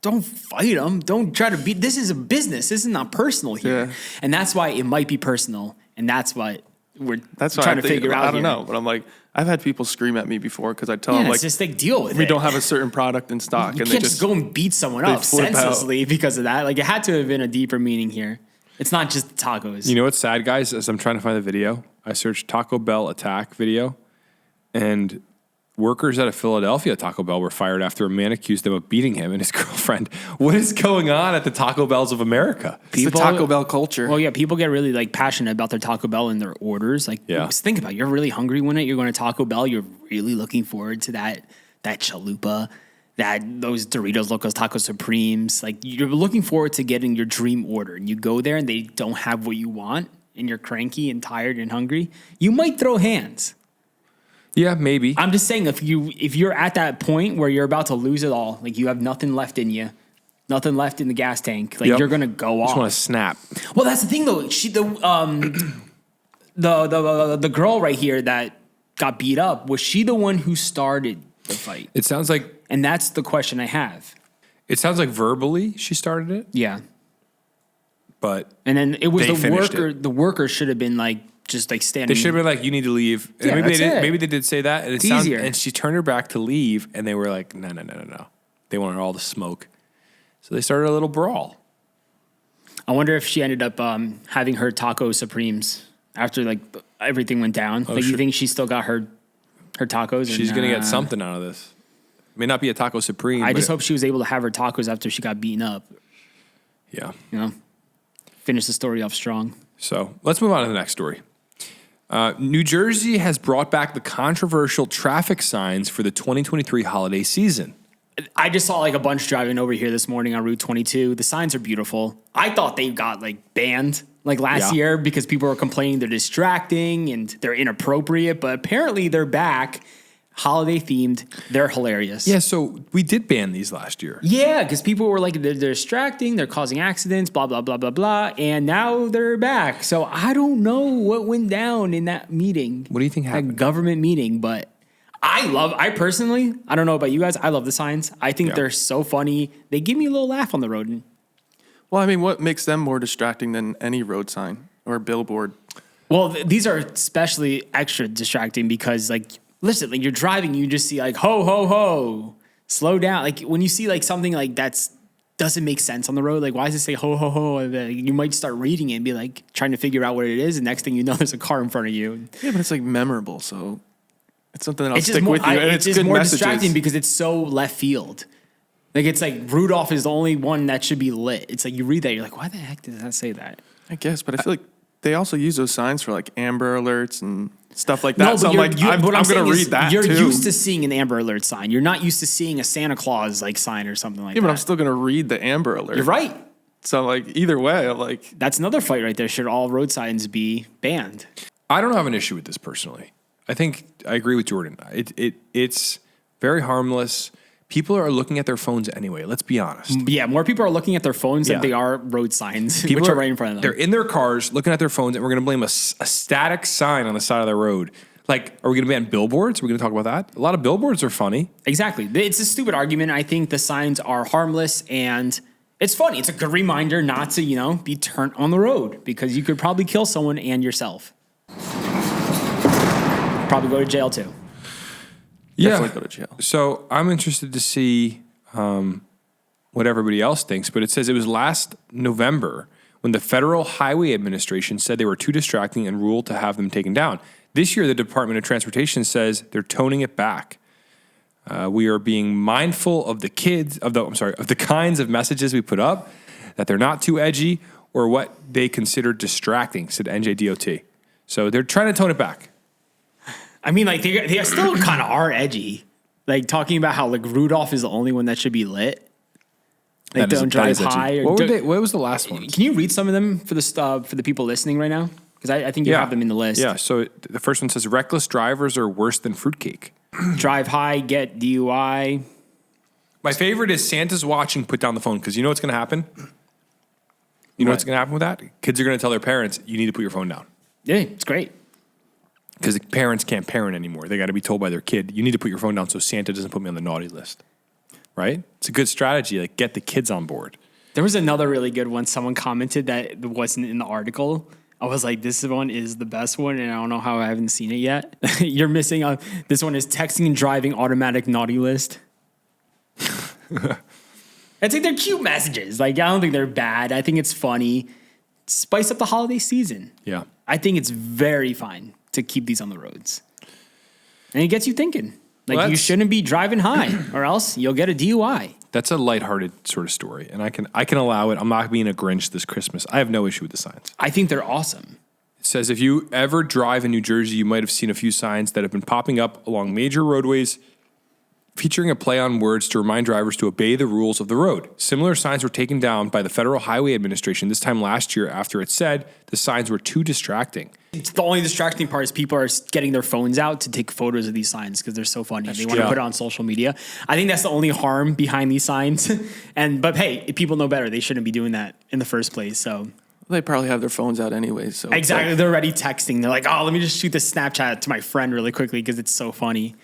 don't fight them. Don't try to beat. This is a business. This is not personal here. Yeah. And that's why it might be personal. And that's what we're That's trying what to figure out. I don't know, but I'm like, I've had people scream at me before because I tell them it's like, just like deal with it. we don't have a certain product in stock, You and can't they just go and beat someone up flip out. senselessly because of that. Like it had to have been a deeper meaning here. It's not just tacos. You know what's sad, guys? As I'm trying to find the video, I searched Taco Bell attack video, and workers at a Philadelphia Taco Bell were fired after a man accused them of beating him and his girlfriend. What is going on at the Taco Bells of America? It's the Taco Bell culture. Well, yeah, people get really like passionate about their Taco Bell and their orders. Like, just think about it. You're really hungry one night. You're going to Taco Bell. You're really looking forward to that chalupa, those Doritos Locos Taco Supremes. Like, you're looking forward to getting your dream order, and you go there and they don't have what you want, and you're cranky and tired and hungry, you might throw hands. Yeah, maybe. I'm just saying, if you're at that point where you're about to lose it all, like you have nothing left in you, nothing left in the gas tank, like you're gonna go off. Just want to snap. Well, that's the thing though. The girl right here that got beat up, was she the one who started the fight? It sounds like, And that's the question I have. it sounds like verbally she started it, Yeah. but And then it was They the finished worker. it. The worker should have been like just like standing. they should have been like, "You need to leave." And Yeah, maybe that's they did. it. Maybe they did say that, and It's easier. And she turned her back to leave, and they were like, "No." They wanted all the smoke, so they started a little brawl. I wonder if she ended up having her taco supremes after like everything went down. Like, you sure. think she still got her tacos? or She's gonna nah? get something out of this. May not be a taco supreme. I but just hope she was able to have her tacos after she got beaten up. Yeah. You know, finish the story off strong. So let's move on to the next story. New Jersey has brought back the controversial traffic signs for the 2023 holiday season. I just saw like a bunch driving over here this morning on Route 22. The signs are beautiful. I thought they got like banned like last Yeah. year because people were complaining they're distracting and they're inappropriate, but apparently they're back, holiday themed. They're hilarious. Yeah, so we did ban these last year. Yeah, because people were like, they're distracting, they're causing accidents, blah, blah, blah, blah, blah. And now they're back. So I don't know what went down in that meeting. What do you think happened? That government meeting, but I personally, I don't know about you guys, I love the signs. I think Yeah. they're so funny. They give me a little laugh on the road. Well, I mean, what makes them more distracting than any road sign or billboard? Well, these are especially extra distracting because, like, listen, like you're driving, you just see like ho ho ho, slow down. Like when you see like something like doesn't make sense on the road. Like, why does it say ho ho ho? And then you might start reading it and be like trying to figure out what it is. And next thing you know, there's a car in front of you. Yeah, but it's like memorable, so it's something that'll It's just stick more, with you, and it's it's just good more messages. distracting because it's so left field. Like it's like Rudolph is the only one that should be lit. It's like you read that, you're like, why the heck does that say that? I guess, but I feel like they also use those signs for like Amber Alerts and stuff like that. So I'm like, I'm what going to saying is read that You're too. used to seeing an Amber Alert sign. You're not used to seeing a Santa Claus like sign or something like Yeah, that. but I'm still going to read the Amber Alert. You're right. So like either way, I'm like, That's another fight right there. Should all road signs be banned? I don't have an issue with this personally. I think I agree with Jordan. It's very harmless. People are looking at their phones anyway. Let's be honest. Yeah, more people are looking at their phones Yeah. than they are road signs, People which are right in front of They're them. in their cars looking at their phones, and we're going to blame a static sign on the side of the road. Like, are we going to ban billboards? Are we going to talk about that? A lot of billboards are funny. Exactly. It's a stupid argument. I think the signs are harmless and it's funny. It's a good reminder not to, be turned on the road because you could probably kill someone and yourself. Probably go to jail too. definitely go to jail. So I'm interested to see what everybody else thinks, but it says it was last November when the Federal Highway Administration said they were too distracting and ruled to have them taken down. This year, the Department of Transportation says they're toning it back. We are being mindful of the kinds of messages we put up, that they're not too edgy or what they consider distracting, said NJDOT. So they're trying to tone it back. I mean, like they still kind of are edgy. Like talking about how like Rudolph is the only one that should be lit. Like That is- don't that drive is edgy. high. Or What was the last one? Can you read some of them for the people listening right now? Because I think you have them in the list. Yeah, so the first one says reckless drivers are worse than fruitcake. Drive high, get DUI. My favorite is Santa's watching, put down the phone, because you know what's going to happen? You know what's going to happen with that? Kids are going to tell their parents, you need to put your phone down. Yeah, it's great. Because the parents can't parent anymore. They got to be told by their kid, you need to put your phone down so Santa doesn't put me on the naughty list. Right? It's a good strategy. Like, get the kids on board. There was another really good one. Someone commented that wasn't in the article. I was like, this one is the best one, and I don't know how I haven't seen it yet. You're missing on this one is texting and driving automatic naughty list. It's like they're cute messages. Like, I don't think they're bad. I think it's funny. Spice up the holiday season. Yeah. I think it's very fine to keep these on the roads. And it gets you thinking. Like, Well, you that's- shouldn't be driving high, or else you'll get a DUI. That's a lighthearted sort of story, and I can allow it. I'm not being a Grinch this Christmas. I have no issue with the signs. I think they're awesome. It says if you ever drive in New Jersey, you might have seen a few signs that have been popping up along major roadways featuring a play on words to remind drivers to obey the rules of the road. Similar signs were taken down by the Federal Highway Administration this time last year after it said the signs were too distracting. The only distracting part is people are getting their phones out to take photos of these signs because they're so funny. They want to put it on social media. I think that's the only harm behind these signs. But hey, if people know better, they shouldn't be doing that in the first place. So They probably have their phones out anyway. So exactly, they're already texting. They're like, "Oh, let me just shoot this Snapchat to my friend really quickly because it's so funny."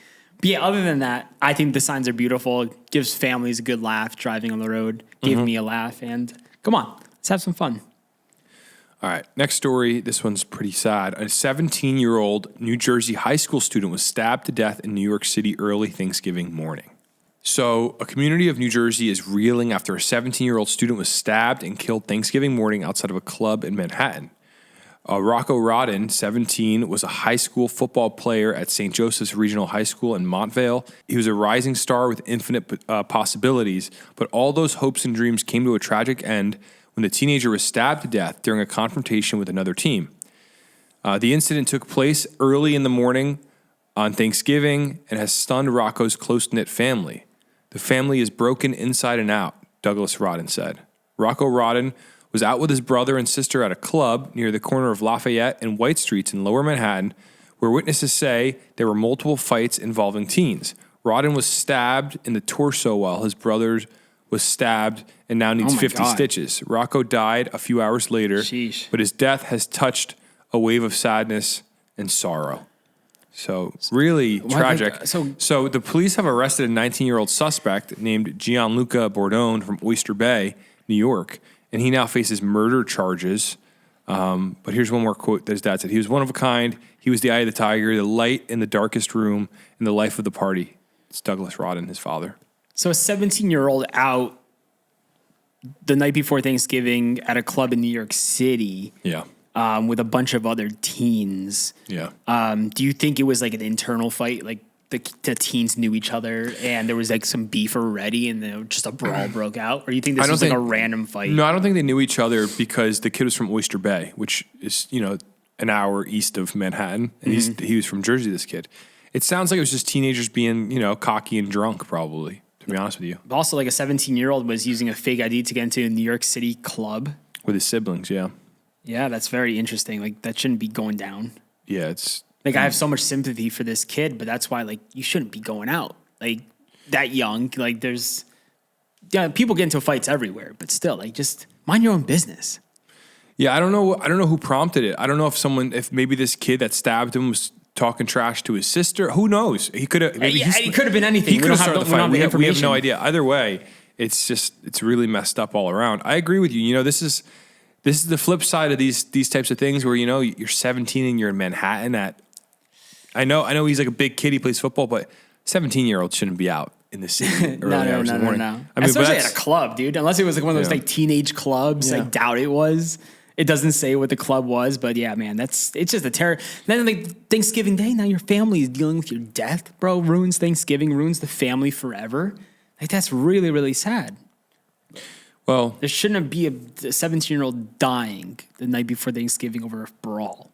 But yeah, other than that, I think the signs are beautiful. It gives families a good laugh driving on the road. Gave me a laugh, and come on, let's have some fun. All right, next story. This one's pretty sad. A 17-year-old New Jersey high school student was stabbed to death in New York City early Thanksgiving morning. So, a community of New Jersey is reeling after a 17-year-old student was stabbed and killed Thanksgiving morning outside of a club in Manhattan. Rocco Rodden, 17, was a high school football player at St. Joseph's Regional High School in Montvale. He was a rising star with infinite possibilities, but all those hopes and dreams came to a tragic end when the teenager was stabbed to death during a confrontation with another team. The incident took place early in the morning on Thanksgiving and has stunned Rocco's close-knit family. The family is broken inside and out, Douglas Rodden said. Rocco Rodden was out with his brother and sister at a club near the corner of Lafayette and White Streets in Lower Manhattan, where witnesses say there were multiple fights involving teens. Rodden was stabbed in the torso while his brother was stabbed and now needs 50 stitches. Rocco died a few hours later, but his death has touched a wave of sadness and sorrow. So really tragic. So the police have arrested a 19-year-old suspect named Gianluca Bordone from Oyster Bay, New York, and he now faces murder charges. But here's one more quote that his dad said. He was one of a kind. He was the eye of the tiger, the light in the darkest room, and the life of the party. It's Douglas Rodden, his father. So a 17-year-old out the night before Thanksgiving at a club in New York City. Yeah. With a bunch of other teens. Yeah. Do you think it was like an internal fight? Like the teens knew each other and there was like some beef already and then just a brawl broke out? Or you think this was like a random fight? No, I don't think they knew each other because the kid was from Oyster Bay, which is, an hour east of Manhattan. And he was from Jersey, this kid. It sounds like it was just teenagers being, cocky and drunk probably, to be honest with you. Also, like a 17-year-old was using a fake ID to get into a New York City club. With his siblings, yeah. Yeah, that's very interesting. Like, that shouldn't be going down. Yeah, it's... Like, I have so much sympathy for this kid, but that's why, like, you shouldn't be going out. Like, that young. Like, there's... Yeah, people get into fights everywhere, but still, like, just mind your own business. Yeah, I don't know who prompted it. I don't know if maybe this kid that stabbed him was talking trash to his sister. Who knows? He could have... It could have been anything. He could have started the fight. We have no idea. Either way, it's really messed up all around. I agree with you. This is the flip side of these types of things where, you're 17 and you're in Manhattan at... I know he's like a big kid. He plays football, but 17-year-olds shouldn't be out in the city early hours in the morning. No. I mean, especially at a club, dude. Unless it was like one of those like teenage clubs. I doubt it was. It doesn't say what the club was, but yeah, man, it's just a terror. Then like Thanksgiving Day, now your family is dealing with your death, bro. Ruins Thanksgiving, ruins the family forever. Like that's really, really sad. Well, there shouldn't be a 17-year-old dying the night before Thanksgiving over a brawl.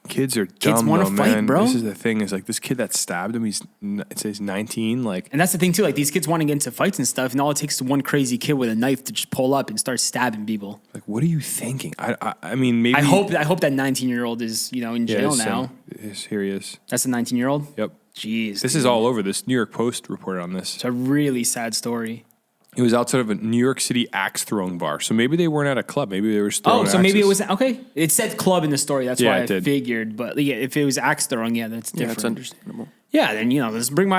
Kids are dumb, though, man. Fight, bro. This is the thing. Is like this kid that stabbed him. It says 19. Like, and that's the thing too. Like these kids want to get into fights and stuff, and all it takes is one crazy kid with a knife to just pull up and start stabbing people. Like, what are you thinking? I mean, maybe. I hope that 19-year-old is in jail now. Yes, here he is. That's a 19-year-old. Yep. Jeez. This is all over. This New York Post reported on this. It's a really sad story. It was outside of a New York City axe throwing bar. So maybe they weren't at a club. Maybe they were throwing axes. Maybe it was... Okay. It said club in the story. That's why I figured. But yeah, if it was axe throwing, that's different. Yeah, that's understandable. Yeah, then, let's bring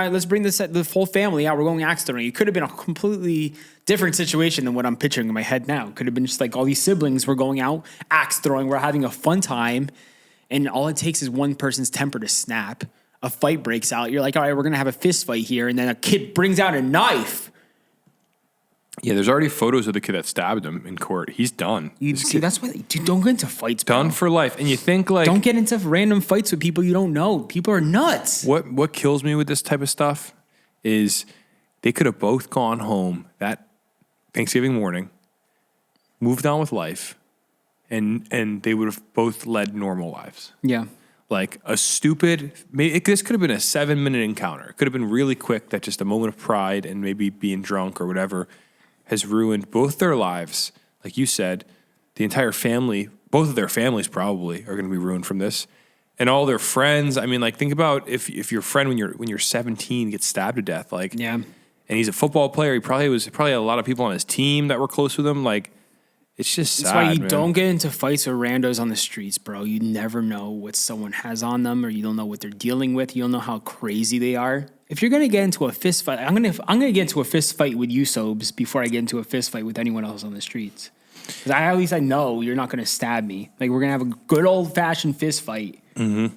the whole family out. We're going axe throwing. It could have been a completely different situation than what I'm picturing in my head now. It could have been just like all these siblings were going out axe throwing. We're having a fun time. And all it takes is one person's temper to snap. A fight breaks out. You're like, all right, we're going to have a fist fight here. And then a kid brings out a knife. Yeah, there's already photos of the kid that stabbed him in court. He's done. That's why, dude, don't get into fights, bro. Done for life. And you think like... Don't get into random fights with people you don't know. People are nuts. What kills me with this type of stuff is they could have both gone home that Thanksgiving morning, moved on with life, and they would have both led normal lives. Yeah. like a stupid, this could have been a 7-minute encounter. It could have been really quick, that just a moment of pride and maybe being drunk or whatever has ruined both their lives. Like you said, the entire family, both of their families probably are going to be ruined from this. And all their friends. I mean, like, think about if your friend when you're 17 gets stabbed to death, like, Yeah. and he's a football player. He probably had a lot of people on his team that were close with him. Like, it's just sad. That's why you man. don't get into fights with randos on the streets, bro. You never know what someone has on them, or you don't know what they're dealing with. You don't know how crazy they are. If you're gonna get into a fist fight, I'm gonna get into a fist fight with you, Sobes, before I get into a fist fight with anyone else on the streets. Because at least I know you're not gonna stab me. Like, we're gonna have a good old fashioned fist fight. Mm-hmm.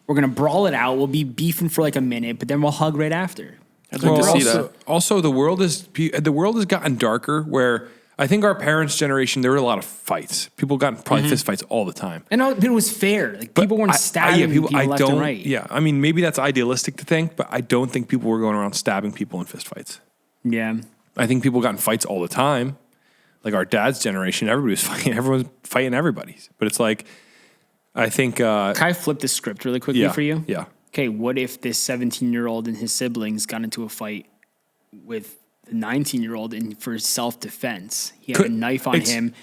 We're gonna brawl it out. We'll be beefing for like a minute, but then we'll hug right after. I'd like to see that. Also, the world has gotten darker. Where I think our parents' generation, there were a lot of fights. People got probably fist fights all the time. And it was fair. Like, people weren't stabbing people left and right. Yeah, I mean, maybe that's idealistic to think, but I don't think people were going around stabbing people in fist fights. Yeah. I think people got in fights all the time. Like our dad's generation, everybody was fighting. Everyone's fighting everybody's. But it's like, I think. Can I flip the script really quickly for you? Yeah. Okay, what if this 17-year-old and his siblings got into a fight with the 19-year-old for self-defense? He had a knife on him.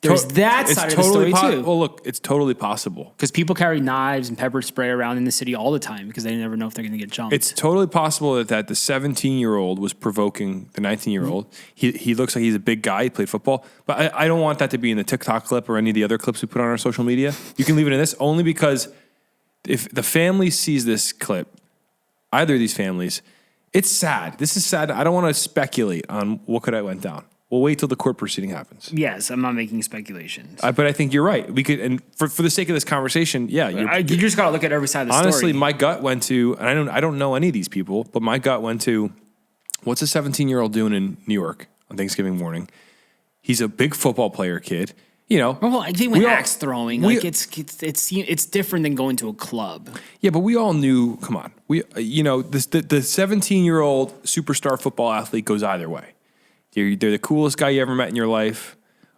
There's that side of the story too. Well, look, it's totally possible. Because people carry knives and pepper spray around in the city all the time because they never know if they're going to get jumped. It's totally possible that the 17-year-old was provoking the 19-year-old. He looks like he's a big guy. He played football. But I don't want that to be in the TikTok clip or any of the other clips we put on our social media. You can leave it in this only because if the family sees this clip, either of these families, it's sad. This is sad. I don't want to speculate on what could have went down. We'll wait till the court proceeding happens. Yes, I'm not making speculations. But I think you're right. We could, and for the sake of this conversation, yeah, you just got to look at every side of the story. honestly, my gut went to, and I don't know any of these people, but my gut went to, what's a 17-year-old doing in New York on Thanksgiving morning? He's a big football player kid. You know, Well, I think with axe throwing, like it's different than going to a club. yeah, but we all knew. Come on, the 17-year-old superstar football athlete goes either way. They're the coolest guy you ever met in your life,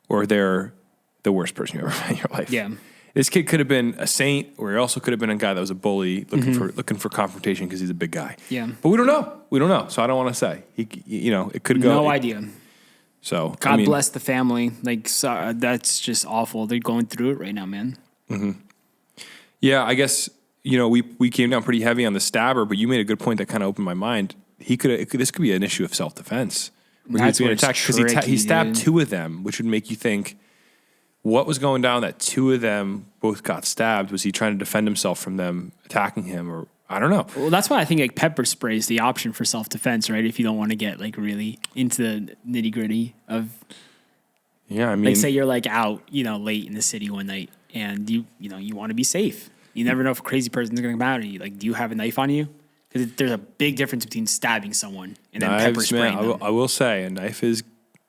or they're the worst person you ever met in your life. Yeah. This kid could have been a saint, or he also could have been a guy that was a bully looking for confrontation because he's a big guy. Yeah. But we don't know. We don't know. So I don't want to say. It could go. No idea. So God bless the family. Like, so, that's just awful. They're going through it right now, man. Yeah, I guess we came down pretty heavy on the stabber, but you made a good point that kind of opened my mind. This could be an issue of self-defense. That's being where it's attacked because he stabbed dude. two of them, which would make you think, what was going down that two of them both got stabbed? Was he trying to defend himself from them attacking him, or I don't know. Well, that's why I think like pepper spray is the option for self-defense, right? If you don't want to get like really into the nitty-gritty of, Yeah, I mean, like, say you're like out, late in the city one night, and you want to be safe. You never know if a crazy person's going to come out at you. Like, do you have a knife on you? Because there's a big difference between stabbing someone and then pepper spraying them. I will say a knife is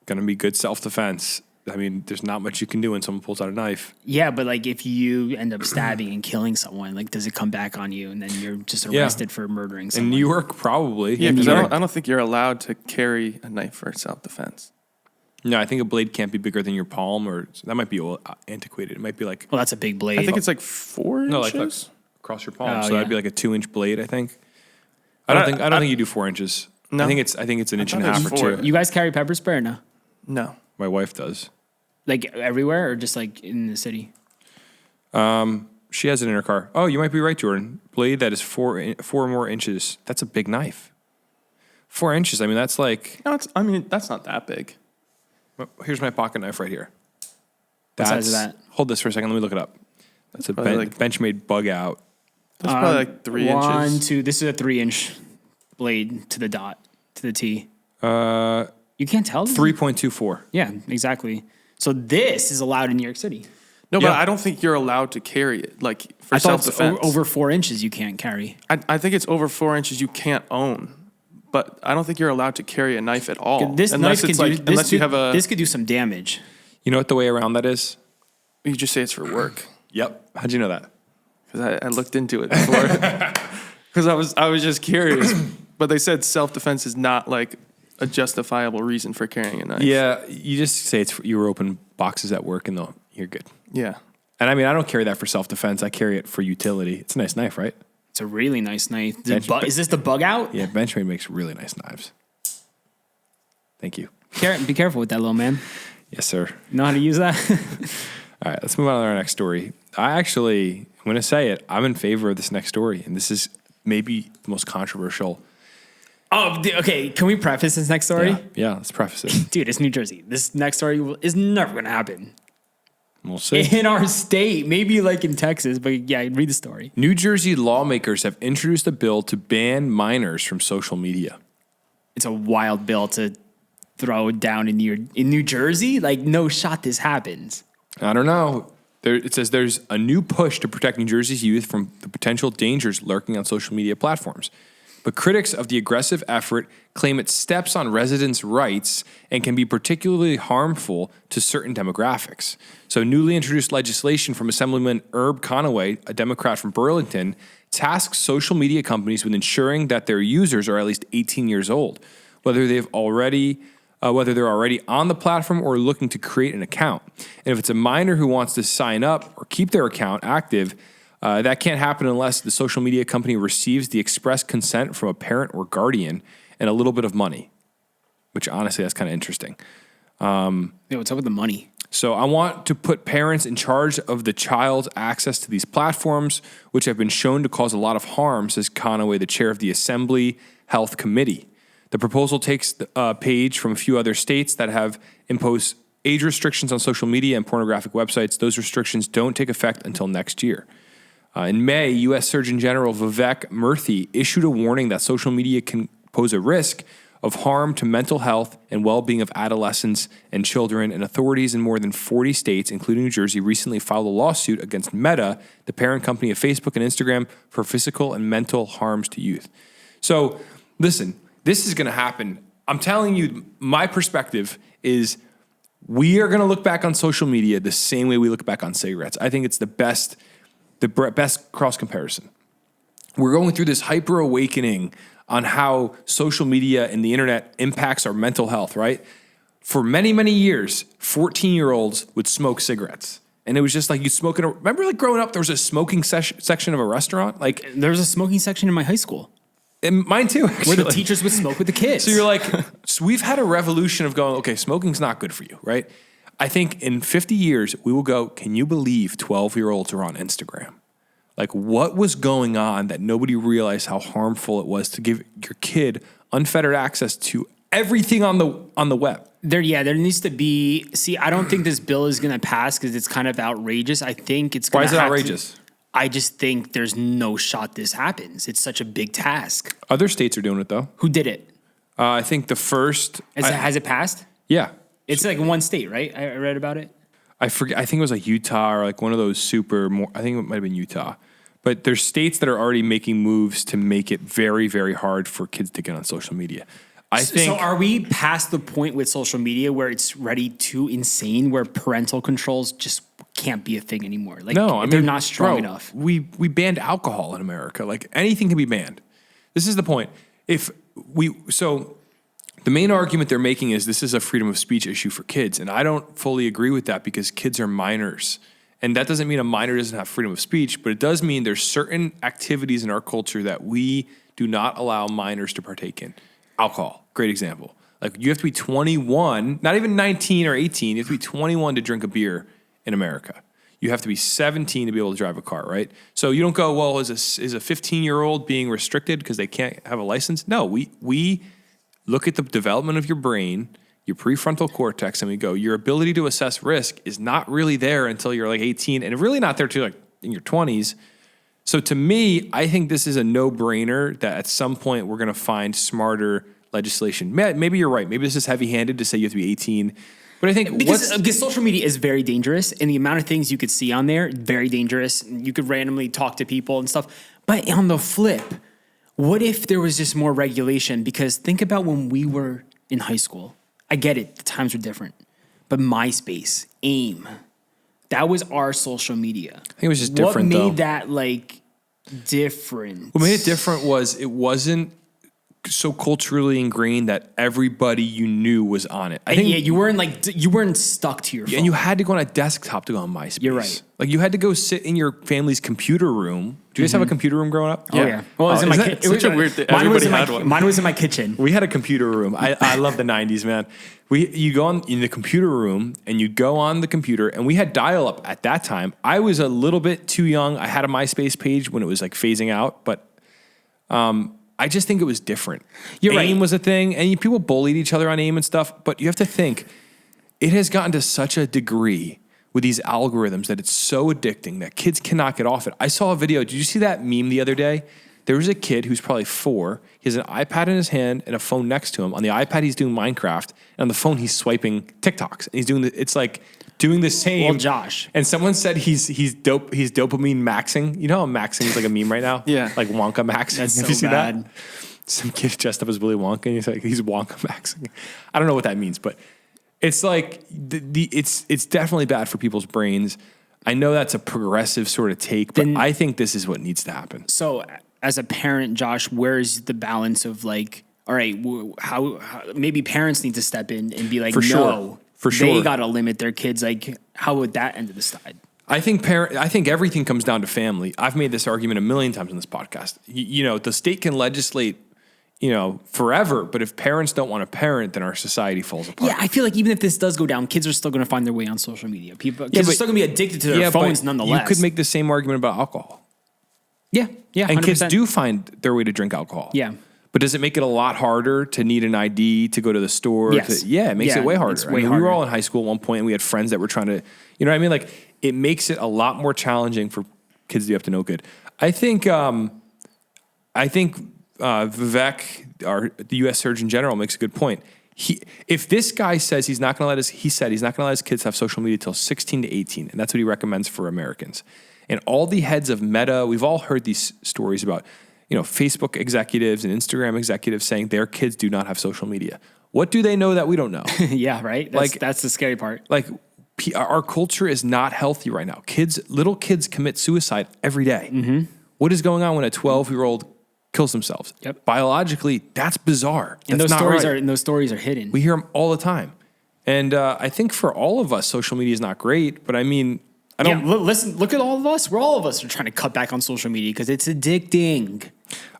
going to be good self-defense. I mean, there's not much you can do when someone pulls out a knife. Yeah, but like if you end up stabbing and killing someone, like does it come back on you and then you're just arrested for murdering someone? In New York, probably. Yeah, because I don't think you're allowed to carry a knife for self-defense. No, I think a blade can't be bigger than your palm, or that might be antiquated. It might be like Well, that's a big blade. I think it's like 4 inches. no, like across your palm. Oh, So yeah. that'd be like a 2-inch blade, I think. I don't think you do 4 inches. No. I think it's an inch and a thought it half was or 4. two. You guys carry pepper spray or no? No. My wife does. Like everywhere or just like in the city? She has it in her car. Oh, you might be right, Jordan. Blade that is 4 more inches. That's a big knife. 4 inches. I mean, that's like. No, that's not that big. Here's my pocket knife right here. What size is that? Hold this for a second. Let me look it up. That's a probably Benchmade bug out. That's probably like 3 inches. 1, 2. This is a 3-inch blade to the dot, to the T. You can't tell? 3.24. Yeah, exactly. So this is allowed in New York City. No, Yeah. but I don't think you're allowed to carry it, like, for I thought it's self-defense. over 4 inches you can't carry. I think it's over 4 inches you can't own, but I don't think you're allowed to carry a knife at all. This unless knife it's can like, do, unless you have a. This could do some damage. You know what the way around that is? You just say it's for work. Yep. How'd you know that? Because I looked into it before. Because I was just curious, but they said self-defense is not like a justifiable reason for carrying a knife. Yeah, you just say you were open boxes at work and you're good. Yeah. And I mean, I don't carry that for self-defense. I carry it for utility. It's a nice knife, right? It's a really nice knife. Bench- Is this the bug out? Yeah, Benchmade makes really nice knives. Thank you. Be careful with that, little man. Yes, sir. You know how to use that? All right, let's move on to our next story. I'm going to say it. I'm in favor of this next story, and this is maybe the most controversial. Okay. Can we preface this next story? Yeah, let's preface it. Dude, it's New Jersey. This next story is never going to happen. We'll see. In our state, maybe like in Texas, but yeah, read the story. New Jersey lawmakers have introduced a bill to ban minors from social media. It's a wild bill to throw down in New Jersey. Like, no shot this happens. I don't know. It says there's a new push to protect New Jersey's youth from the potential dangers lurking on social media platforms. But critics of the aggressive effort claim it steps on residents' rights and can be particularly harmful to certain demographics. So newly introduced legislation from Assemblyman Herb Conaway, a Democrat from Burlington, tasks social media companies with ensuring that their users are at least 18 years old, whether they're already on the platform or looking to create an account. And if it's a minor who wants to sign up or keep their account active, that can't happen unless the social media company receives the express consent from a parent or guardian and a little bit of money, which honestly, that's kind of interesting. Yeah, what's up with the money? So I want to put parents in charge of the child's access to these platforms, which have been shown to cause a lot of harm, says Conaway, the chair of the Assembly Health Committee. The proposal takes a page from a few other states that have imposed age restrictions on social media and pornographic websites. Those restrictions don't take effect until next year. In May, U.S. Surgeon General Vivek Murthy issued a warning that social media can pose a risk of harm to mental health and well-being of adolescents and children, and authorities in more than 40 states, including New Jersey, recently filed a lawsuit against Meta, the parent company of Facebook and Instagram, for physical and mental harms to youth. So, listen, this is going to happen. I'm telling you, my perspective is we are going to look back on social media the same way we look back on cigarettes. I think it's the best cross comparison. We're going through this hyper awakening on how social media and the internet impacts our mental health, right? For many, many years, 14-year-olds would smoke cigarettes. And it was just like you smoke in remember like growing up, there was a smoking section of a restaurant? Like there was a smoking section in my high school. And mine too, actually. Where the teachers would smoke with the kids. So you're like, so we've had a revolution of going, okay, smoking's not good for you, right? I think in 50 years, we will go, can you believe 12-year-olds are on Instagram? Like, what was going on that nobody realized how harmful it was to give your kid unfettered access to everything on the web? There needs to be. See, I don't think this bill is going to pass because it's kind of outrageous. I think it's going to. Why is it outrageous? I just think there's no shot this happens. It's such a big task. Other states are doing it though. Who did it? I think the first. Has it passed? Yeah, it's like one state, right? I read about it. I forget. I think it was like Utah or like one of those I think it might have been Utah. But there's states that are already making moves to make it very, very hard for kids to get on social media. So are we past the point with social media where it's ready to insane, where parental controls just can't be a thing anymore? Like, no, I mean, they're not strong enough. We banned alcohol in America. Like anything can be banned. This is the point. So the main argument they're making is this is a freedom of speech issue for kids. And I don't fully agree with that because kids are minors. And that doesn't mean a minor doesn't have freedom of speech, but it does mean there's certain activities in our culture that we do not allow minors to partake in. Alcohol, great example. Like you have to be 21, not even 19 or 18, you have to be 21 to drink a beer in America. You have to be 17 to be able to drive a car, right? So you don't go, well, is a 15-year-old being restricted because they can't have a license? No, we look at the development of your brain, your prefrontal cortex, and we go, your ability to assess risk is not really there until you're like 18 and really not there till like in your 20s. So to me, I think this is a no-brainer that at some point we're going to find smarter legislation. Maybe you're right. Maybe this is heavy-handed to say you have to be 18. But I think because social media is very dangerous, and the amount of things you could see on there, very dangerous. You could randomly talk to people and stuff. But on the flip, what if there was just more regulation? Because think about when we were in high school. I get it. The times were different. But MySpace, AIM, that was our social media. I think it was just different, What made that, like, different? What made it different was it wasn't so culturally ingrained that everybody you knew was on it. I And think yeah, you weren't stuck to your phone. and you had to go on a desktop to go on MySpace. You're right. Like you had to go sit in your family's computer room. Do you guys have a computer room growing up? Oh yeah. Well, it was in my Isn't that kitchen. such a weird thing? Everybody had one. Mine was in my kitchen. We had a computer room. I love the 90s, man. You go in the computer room and you go on the computer, and we had dial-up at that time. I was a little bit too young. I had a MySpace page when it was like phasing out, but I just think it was different. You're AIM right. was a thing, and people bullied each other on AIM and stuff, but you have to think, it has gotten to such a degree with these algorithms that it's so addicting that kids cannot get off it. I saw a video. Did you see that meme the other day? There was a kid who's probably 4. He has an iPad in his hand and a phone next to him. On the iPad, he's doing Minecraft, and on the phone, he's swiping TikToks. And he's doing it's like doing the same. Well, Josh. And someone said he's dope. He's dopamine maxing. You know how maxing is like a meme right now? Yeah. Like Wonka maxing. That's Have so you seen bad. that? Some kid dressed up as Willy Wonka, and he's Wonka maxing. I don't know what that means, but it's like it's definitely bad for people's brains. I know that's a progressive sort of take, but Then- I think this is what needs to happen. So, as a parent, Josh, where's the balance of like, all right, how maybe parents need to step in and be like, For sure. no, For they sure. got to limit their kids. Like, how would that end of the side? I think everything comes down to family. I've made this argument a million times on this podcast. You know, the state can legislate, forever, but if parents don't want to parent, then our society falls apart. Yeah, I feel like even if this does go down, kids are still going to find their way on social media. Kids are but- still going to be addicted to their phones but nonetheless. You could make the same argument about alcohol. yeah, And 100%. kids do find their way to drink alcohol. Yeah. But does it make it a lot harder to need an ID to go to the store? Yes. Yeah, it makes Yeah, it way harder. it's way We harder. were all in high school at one point, and we had friends that were trying to, you know what I mean? Like, it makes it a lot more challenging for kids to be up to no good. I think Vivek, the U.S. Surgeon General, makes a good point. If this guy says he's not going to let his kids have social media till 16 to 18, and that's what he recommends for Americans. And all the heads of Meta, we've all heard these stories about, Facebook executives and Instagram executives saying their kids do not have social media. What do they know that we don't know? yeah, right. That's the scary part. Like, our culture is not healthy right now. Little kids commit suicide every day. Mm-hmm. What is going on when a 12-year-old kills themselves? Yep. Biologically, that's bizarre. And That's those not stories right. those stories are hidden. We hear them all the time. And I think for all of us, social media is not great. But I mean, I don't. Listen. Look at all of us. All of us are trying to cut back on social media because it's addicting.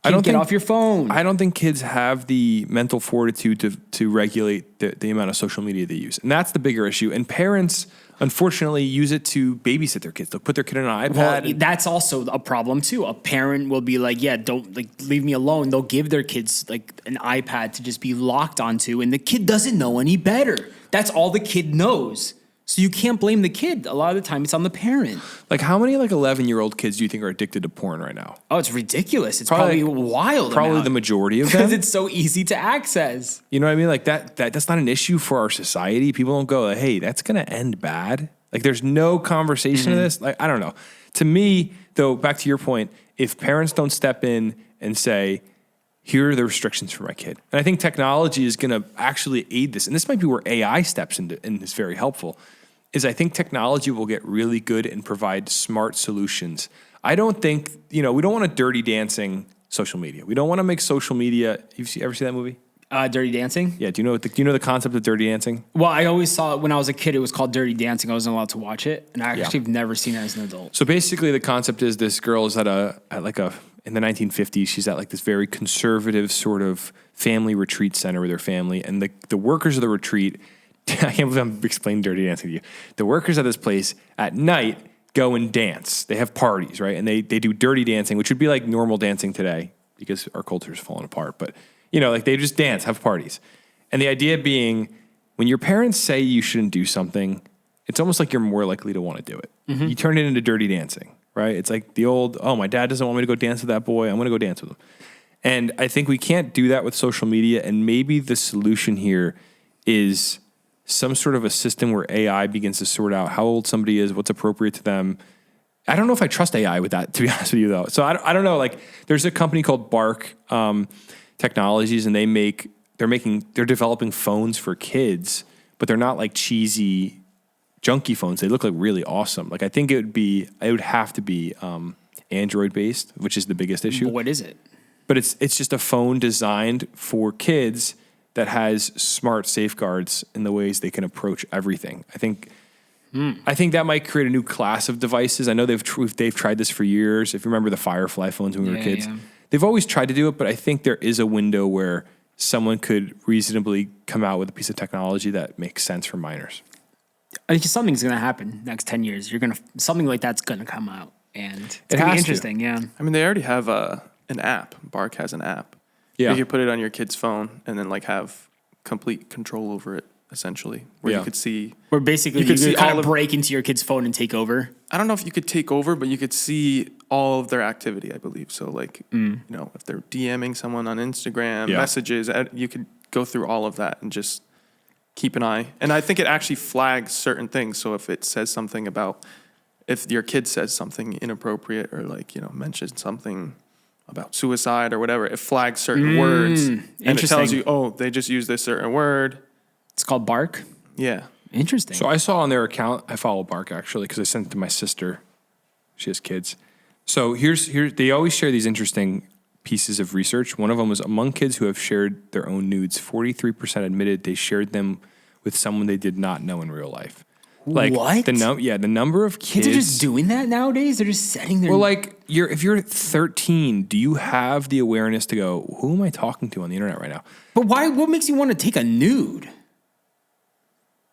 I don't get think- off your phone. I don't think kids have the mental fortitude to regulate the amount of social media they use. And that's the bigger issue. And parents, unfortunately, use it to babysit their kids. They'll put their kid on an iPad. Well, that's also a problem too. A parent will be like, "Yeah, don't leave me alone." They'll give their kids like an iPad to just be locked onto, and the kid doesn't know any better. That's all the kid knows. So you can't blame the kid. A lot of the time, it's on the parent. Like, how many 11-year-old kids do you think are addicted to porn right now? Oh, it's ridiculous. It's Probably- probably wild. Probably the majority of because them. it's so easy to access. You know what I mean? Like that's not an issue for our society. People don't go, hey, that's going to end bad. Like, there's no conversation of this. Like, I don't know. To me, though, back to your point, if parents don't step in and say, here are the restrictions for my kid. And I think technology is going to actually aid this. And this might be where AI steps into and is very helpful, is I think technology will get really good and provide smart solutions. I don't think, we don't want a dirty dancing social media. We don't want to make social media. Ever see that movie? Dirty Dancing? Yeah. Do you know the concept of dirty dancing? Well, I always saw it when I was a kid. It was called Dirty Dancing. I wasn't allowed to watch it. And I actually have never seen it as an adult. So basically, the concept is this girl is in the 1950s. She's at like this very conservative sort of family retreat center with her family, and the workers of the retreat. I can't believe I'm explaining dirty dancing to you. The workers at this place at night go and dance. They have parties, right? And they do dirty dancing, which would be like normal dancing today because our culture is falling apart. But like they just dance, have parties, and the idea being, when your parents say you shouldn't do something, it's almost like you're more likely to want to do it. Mm-hmm. You turn it into dirty dancing, right? It's like the old, oh, my dad doesn't want me to go dance with that boy. I'm going to go dance with him. And I think we can't do that with social media. And maybe the solution here is some sort of a system where AI begins to sort out how old somebody is, what's appropriate to them. I don't know if I trust AI with that, to be honest with you, though. So I don't know. Like, there's a company called Bark Technologies, and they're developing phones for kids, but they're not like cheesy, junky phones. They look like really awesome. Like, I think it would have to be Android based, which is the biggest issue. What is it? but it's just a phone designed for kids that has smart safeguards in the ways they can approach everything. I think that might create a new class of devices. I know they've tried this for years. If you remember the Firefly phones when we were kids, they've always tried to do it, but I think there is a window where someone could reasonably come out with a piece of technology that makes sense for minors. I think something's going to happen next 10 years. Something like that's going to come out, and it's It going to be has to. interesting. Yeah. I mean, they already have an app. Bark has an app. Yeah. You could put it on your kid's phone and then like have complete control over it, essentially, where Yeah. you could see. Where basically You you could could see kind all of of- break into your kid's phone and take over. I don't know if you could take over, but you could see all of their activity, I believe. So, like, you know, if they're DMing someone on Instagram, Yeah. messages, you could go through all of that and just keep an eye. And I think it actually flags certain things. So if it says something about, if your kid says something inappropriate or like, you know, mentions something about suicide or whatever, it flags certain words. And it tells interesting. you, oh, they just used this certain word. It's called Bark. Yeah. Interesting. So I saw on their account, I follow Bark actually because I sent it to my sister. She has kids. So here's they always share these interesting pieces of research. One of them was among kids who have shared their own nudes, 43% admitted they shared them with someone they did not know in real life. Like What? the number of kids Kids are just doing that nowadays. They're just setting their. Well, like if you're 13, do you have the awareness to go, who am I talking to on the internet right now? But why? What makes you want to take a nude?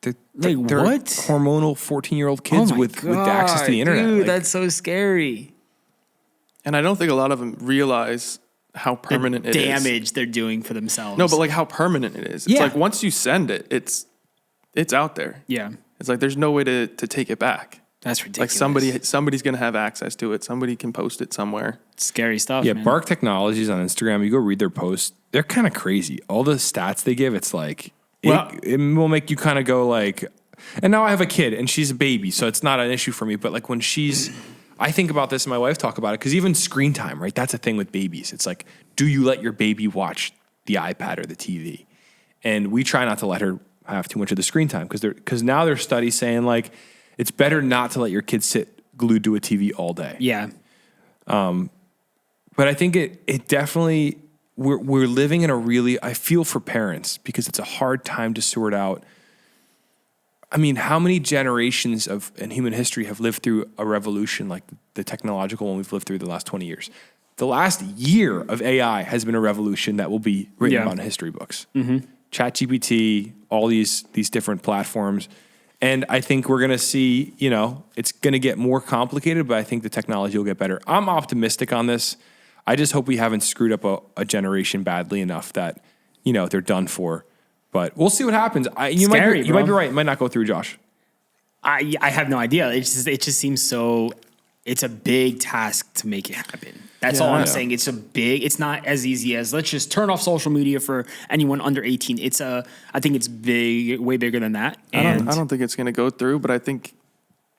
They're what? hormonal 14-year-old kids Oh my with access to the internet. Dude, Like, that's so scary. And I don't think a lot of them realize how permanent it is. Damage they're doing for themselves. No, but like how permanent it is. It's Yeah. like once you send it, it's out there. yeah, It's like there's no way to take it back. that's ridiculous. Like somebody's gonna have access to it. Somebody can post it somewhere. Scary stuff. yeah, man. Bark Technologies on Instagram, you go read their posts, they're kind of crazy. All the stats they give, it's like, Well- it will make you kind of go like, and now I have a kid and she's a baby, so it's not an issue for me. But like when I think about this and my wife talk about it, because even screen time, right? That's a thing with babies. It's like, do you let your baby watch the iPad or the TV? And we try not to let her have too much of the screen time because now there's studies saying like it's better not to let your kids sit glued to a TV all day. Yeah. But I think it definitely we're living in a really, I feel for parents because it's a hard time to sort out. I mean, how many generations in human history have lived through a revolution like the technological one we've lived through the last 20 years? The last year of AI has been a revolution that will be written about in history books. ChatGPT, all these different platforms. And I think we're going to see, it's going to get more complicated, but I think the technology will get better. I'm optimistic on this. I just hope we haven't screwed up a generation badly enough that, they're done for. But we'll see what happens. You might be right. It might not go through, Josh. I have no idea. It just seems so. It's a big task to make it happen. That's all I'm saying. It's not as easy as let's just turn off social media for anyone under 18. I think it's big, way bigger than that. I don't think it's going to go through, but I think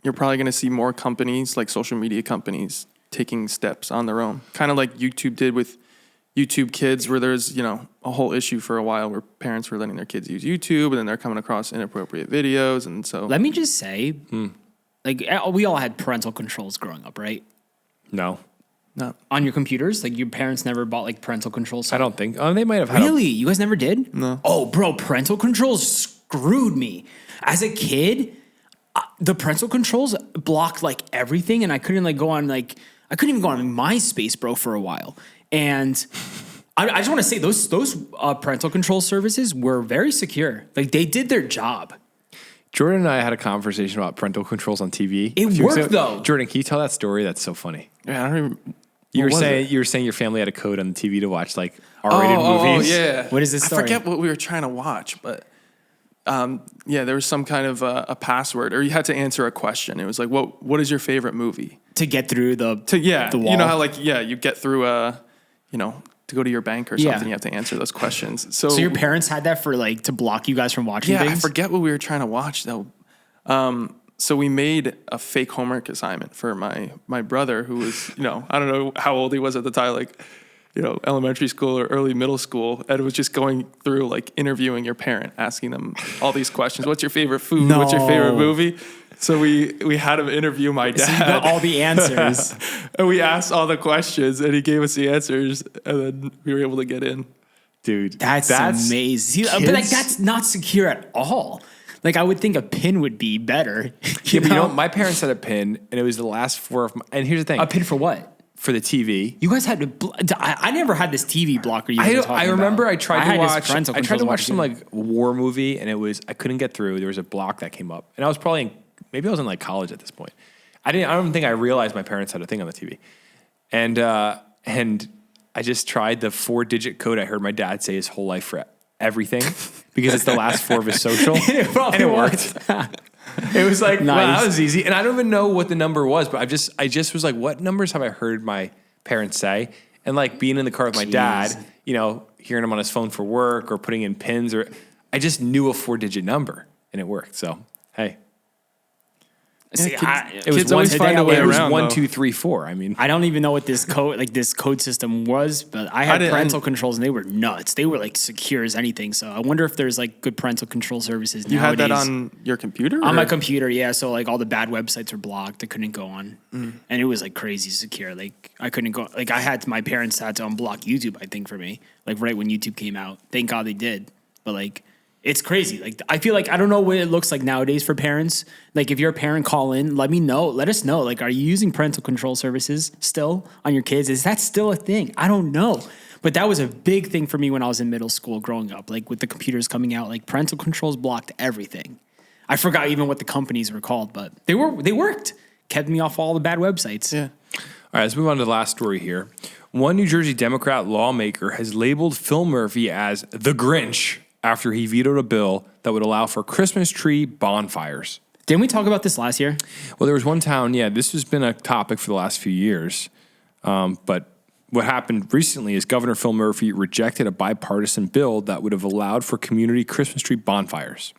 you're probably going to see more companies, like social media companies, taking steps on their own. Kind of like YouTube did with YouTube Kids, where there's, a whole issue for a while where parents were letting their kids use YouTube and then they're coming across inappropriate videos. And so Let me just say, like we all had parental controls growing up, right? No, no. On your computers, like your parents never bought like parental controls. I don't think. They might have had Really? You guys never did? No. Oh, bro, parental controls screwed me. As a kid, the parental controls blocked like everything, and I couldn't even go on MySpace, bro, for a while. And I just want to say those parental control services were very secure. Like they did their job. Jordan and I had a conversation about parental controls on TV. It worked, though. Jordan, can you tell that story? That's so funny. Yeah, I don't even. You what was were saying your family had a code on the TV to watch like R-rated movies. Oh, yeah. What is this story? I forget what we were trying to watch, but there was some kind of a password, or you had to answer a question. It was like, what is your favorite movie? To get through the wall. You know how you get through to go to your bank or something, Yeah. you have to answer those questions. So your parents had that for like to block you guys from watching I things? forget what we were trying to watch though. So we made a fake homework assignment for my brother who was, I don't know how old he was at the time, like elementary school or early middle school, and it was just going through like interviewing your parent, asking them all these questions. What's your favorite food? No. What's your favorite movie? So we had him interview my dad. So you got all the answers. And we asked all the questions, and he gave us the answers, and then we were able to get in. Dude, That's amazing. See, but like that's not secure at all. Like I would think a pin would be better. My parents had a pin, and it was the last four of my. And here's the thing: a pin for what? For the TV. You guys had to. I never had this TV blocker. I remember I tried to watch. I tried to watch some like war movie, and I couldn't get through. There was a block that came up, and I was probably maybe I was in like college at this point. I don't think I realized my parents had a thing on the TV, and I just tried the 4-digit code I heard my dad say his whole life for everything because it's the last 4 of his social, and it worked. It was like, nice. Wow, that was easy. And I don't even know what the number was, but I just was like, what numbers have I heard my parents say? And like being in the car with my dad, hearing him on his phone for work or putting in pins, or I just knew a 4-digit number and it worked. So, hey. See, It was kids always find a way around. 1, 2, 3, 4. I mean, I don't even know what this code system was, but I had parental controls and they were nuts. They were like secure as anything. So I wonder if there's like good parental control services nowadays. You had that on your computer? On my computer, yeah. So like all the bad websites were blocked. I couldn't go on, and it was like crazy secure. Like I couldn't go. Like my parents had to unblock YouTube. I think for me, like right when YouTube came out. Thank God they did. But like. It's crazy. Like I feel like I don't know what it looks like nowadays for parents. Like if you're a parent, call in. Let me know. Let us know. Like, are you using parental control services still on your kids? Is that still a thing? I don't know. But that was a big thing for me when I was in middle school growing up. Like with the computers coming out, like parental controls blocked everything. I forgot even what the companies were called, but they worked. Kept me off all the bad websites. Yeah. all right, let's move on to the last story here. One New Jersey Democrat lawmaker has labeled Phil Murphy as the Grinch after he vetoed a bill that would allow for Christmas tree bonfires. Didn't we talk about this last year? Well, there was one town, this has been a topic for the last few years. But what happened recently is Governor Phil Murphy rejected a bipartisan bill that would have allowed for community Christmas tree bonfires.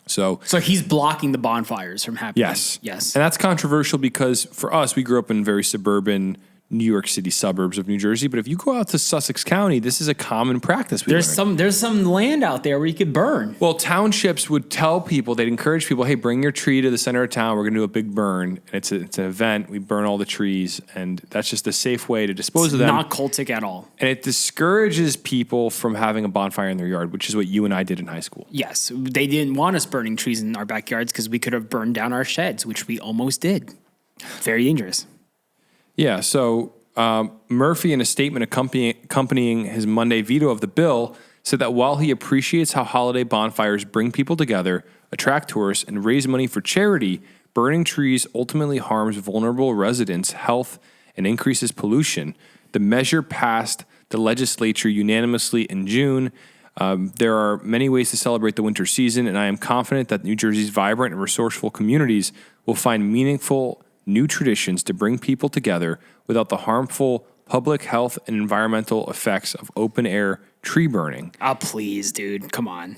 So he's blocking the bonfires from happening. Yes. And that's controversial because for us, we grew up in very suburban New York City suburbs of New Jersey, but if you go out to Sussex County, this is a common practice. There's some land out there where you could burn. Well, townships would tell people, they'd encourage people, hey, bring your tree to the center of town. We're going to do a big burn. And it's an event. We burn all the trees, and that's just a safe way to dispose of them. Not cultic at all. And it discourages people from having a bonfire in their yard, which is what you and I did in high school. Yes, they didn't want us burning trees in our backyards because we could have burned down our sheds, which we almost did. Very dangerous. Yeah, so Murphy, in a statement accompanying his Monday veto of the bill, said that while he appreciates how holiday bonfires bring people together, attract tourists, and raise money for charity, burning trees ultimately harms vulnerable residents' health and increases pollution. The measure passed the legislature unanimously in June. There are many ways to celebrate the winter season, and I am confident that New Jersey's vibrant and resourceful communities will find meaningful new traditions to bring people together without the harmful public health and environmental effects of open-air tree burning. Oh, please, dude. Come on.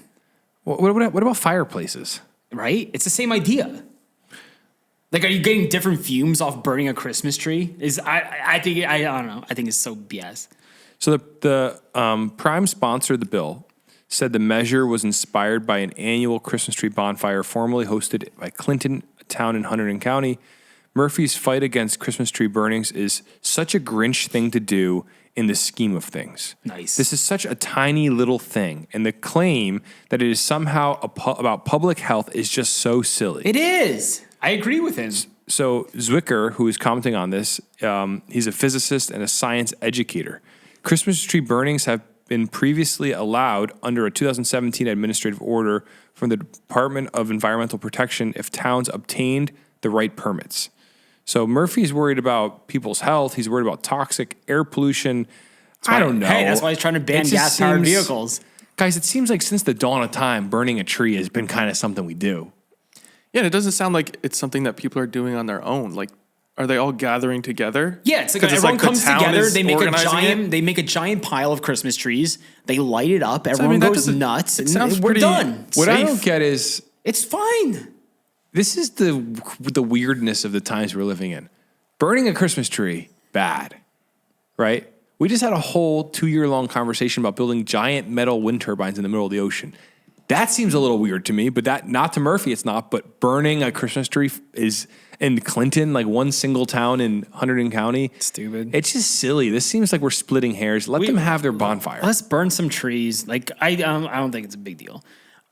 What about fireplaces? Right? It's the same idea. Like, are you getting different fumes off burning a Christmas tree? I don't know. I think it's so BS. So the prime sponsor of the bill said the measure was inspired by an annual Christmas tree bonfire formerly hosted by Clinton, a town in Hunterdon County. Murphy's fight against Christmas tree burnings is such a Grinch thing to do in the scheme of things. Nice. This is such a tiny little thing, and the claim that it is somehow about public health is just so silly. It is. I agree with him. So Zwicker, who is commenting on this, he's a physicist and a science educator. Christmas tree burnings have been previously allowed under a 2017 administrative order from the Department of Environmental Protection if towns obtained the right permits. So Murphy's worried about people's health. He's worried about toxic air pollution. I don't know. Hey, that's why he's trying to ban gas-powered vehicles. Guys, it seems like since the dawn of time, burning a tree has been kind of something we do. Yeah, and it doesn't sound like it's something that people are doing on their own. Like, are they all gathering together? Yeah, it's like 'Cause everyone the comes town together. is They make organizing They make a giant pile of Christmas trees. They light it up. So, Everyone that goes doesn't- nuts. it And sounds we're pretty done. What I safe. don't get is It's fine. this is the weirdness of the times we're living in. Burning a Christmas tree, bad, right? We just had a whole 2-year-long conversation about building giant metal wind turbines in the middle of the ocean. That seems a little weird to me, but that not to Murphy, it's not. But burning a Christmas tree is in Clinton, like one single town in Hunterdon County. Stupid. It's just silly. This seems like we're splitting hairs. Let them have their bonfire. Let's burn some trees. Like I don't think it's a big deal.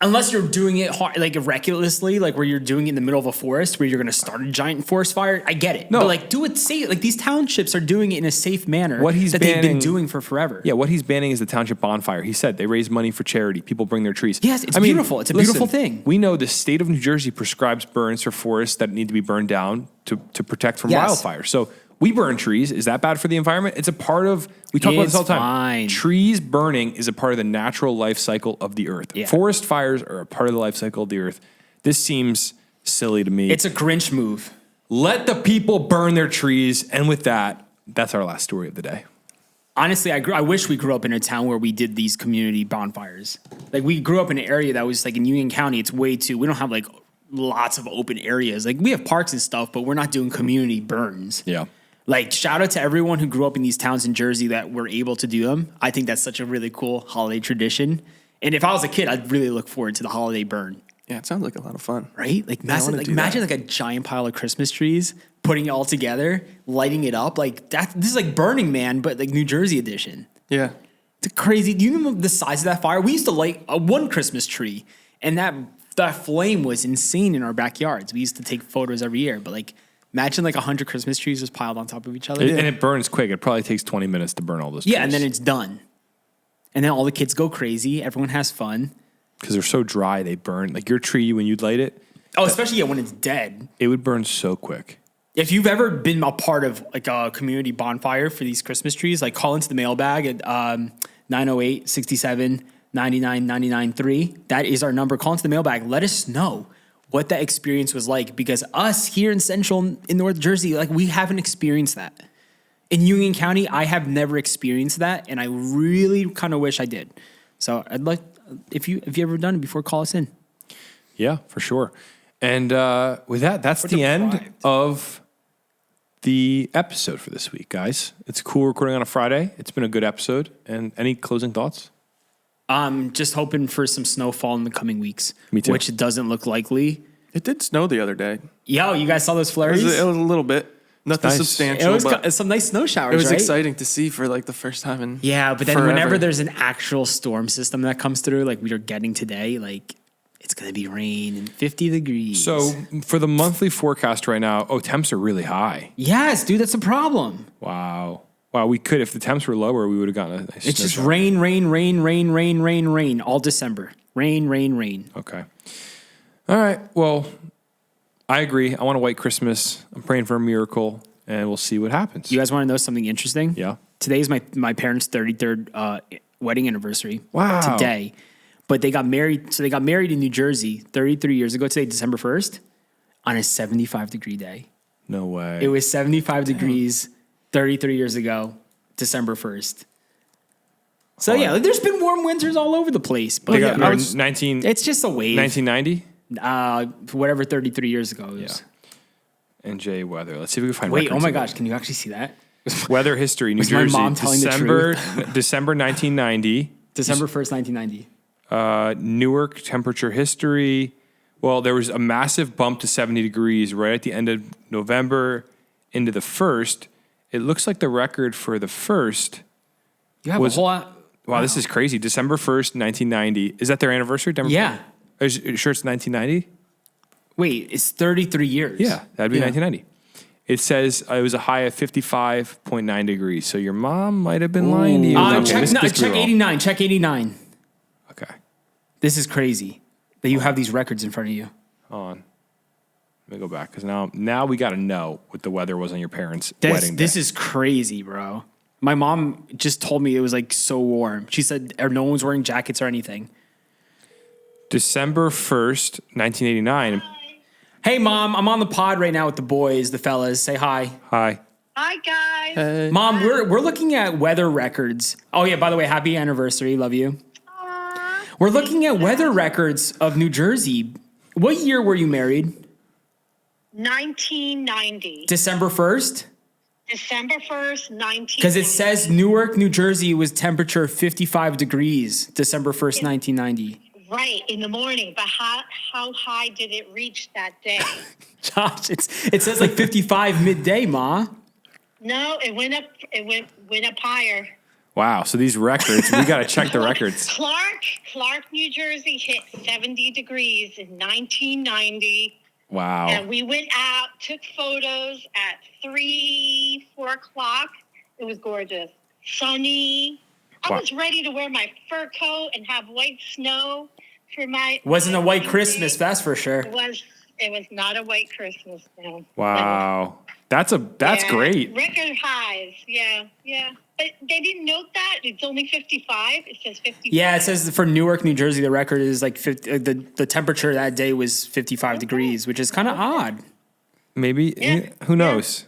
Unless you're doing it like recklessly, like where you're doing it in the middle of a forest where you're going to start a giant forest fire. I get it. No. But like do it safe. Like these townships are doing it in a safe manner They've been doing for forever. Yeah, what he's banning is the township bonfire. He said they raise money for charity. People bring their trees. Yes, it's beautiful. It's a beautiful thing. We know the state of New Jersey prescribes burns for forests that need to be burned down to protect from Yes. wildfires. So we burn trees. Is that bad for the environment? It's a part of, we talk about this all the time. Fine. Trees burning is a part of the natural life cycle of the earth. Yeah. Forest fires are a part of the life cycle of the earth. This seems silly to me. It's a Grinch move. Let the people burn their trees. And with that, that's our last story of the day. Honestly, I wish we grew up in a town where we did these community bonfires. Like we grew up in an area that was like in Union County. It's way too, we don't have like lots of open areas. Like we have parks and stuff, but we're not doing community burns. Yeah. Like, shout out to everyone who grew up in these towns in Jersey that were able to do them. I think that's such a really cool holiday tradition. And if I was a kid, I'd really look forward to the holiday burn. Yeah, it sounds like a lot of fun. Right? Like, I wanna do imagine that. like a giant pile of Christmas trees, putting it all together, lighting it up. Like, this is like Burning Man, but like New Jersey edition. Yeah. It's crazy. Do you know the size of that fire? We used to light one Christmas tree, and that flame was insane in our backyards. We used to take photos every year, but like, imagine like 100 Christmas trees just piled on top of each other. And it burns quick. It probably takes 20 minutes to burn all those trees. Yeah, and then it's done. And then all the kids go crazy. Everyone has fun. Because they're so dry, they burn. Like your tree, when you'd light it, Oh, especially when it's dead. it would burn so quick. If you've ever been a part of like a community bonfire for these Christmas trees, like call into the mailbag at 908-67-99-99-3. That is our number. Call into the mailbag. Let us know what that experience was like, because us here in North Jersey, like we haven't experienced that. In Union County, I have never experienced that, and I really kind of wish I did. So I'd like, if you ever done it before, call us in. Yeah, for sure. And with that, that's the end deprived. of the episode for this week, guys. It's cool recording on a Friday. It's been a good episode. And any closing thoughts? I'm just hoping for some snowfall in the coming weeks. Me too. Which it doesn't look likely. It did snow the other day. Yo, you guys saw those flurries? It was a little bit. Nothing nice. substantial, It was but some nice snow showers, it was right? exciting to see for like the first time in Yeah, but then forever. whenever there's an actual storm system that comes through, like we are getting today, like it's going to be rain and 50 degrees. So for the monthly forecast right now, temps are really high. yes, dude, that's a problem. Wow. Wow, we could, if the temps were lower, we would have gotten a nice It's just snowshower. rain all December. Rain. Okay. All right. Well, I agree. I want a white Christmas. I'm praying for a miracle, and we'll see what happens. You guys want to know something interesting? Yeah. Today's my parents' 33rd wedding anniversary. Wow. Today. But they got married. So they got married in New Jersey 33 years ago today, December 1st, on a 75-degree day. No way. It was 75 degrees 33 years ago, December 1st. So yeah, there's been warm winters all over the place. But They got yeah, married in it's just a wave. 1990? Whatever 33 years ago it was. And Jay weather. Let's see if we can find Wait, oh records my of gosh, it. can you actually see that? Weather history, New Was my Jersey. mom telling the December 1990. December 1st, 1990. Newark temperature history. Well, there was a massive bump to 70 degrees right at the end of November into the 1st. It looks like the record for the 1st. You have Was- a whole lot. Wow, this is crazy. December 1st, 1990. Is that their anniversary? Yeah. Are you sure it's 1990? Wait, it's 33 years. Yeah, that'd be Yeah. 1990. It says it was a high of 55.9 degrees. So your mom might have been lying to you. Check this could be wrong. 89. Check 89. Okay, This is crazy that you have these records in front of you. hold on. Let me go back because now we got to know what the weather was on your parents' wedding day. This is crazy, bro. My mom just told me it was like so warm. She said no one was wearing jackets or anything. December 1st, 1989. Hey, Mom, I'm on the pod right now with the boys, the fellas. Say hi. Hi. Hi guys. Mom, we're looking at weather records. Oh yeah, by the way, happy anniversary. Love you. Aw. We're looking at weather records of New Jersey. What year were you married? 1990. December 1st? December 1st, 1990. Because it says Newark, New Jersey was temperature 55 degrees, December 1st, 1990. Right, in the morning. But how high did it reach that day? Josh, it says like 55 midday, Ma. No, it went up. It went up higher. Wow. So these records, we got to check the records. Clark, New Jersey hit 70 degrees in 1990. Wow. And we went out, took photos at 3, 4 o'clock. It was gorgeous. Sunny. I was ready to wear my fur coat and have white snow for my... Wasn't a white Christmas, that's for sure. It was not a white Christmas. No. Wow. That's great. Record highs. Yeah. But they didn't note that. It's only 55. It says 55. Yeah, it says for Newark, New Jersey, the record is like 50, the temperature that day was 55 degrees, which is kind of odd. Maybe, who knows?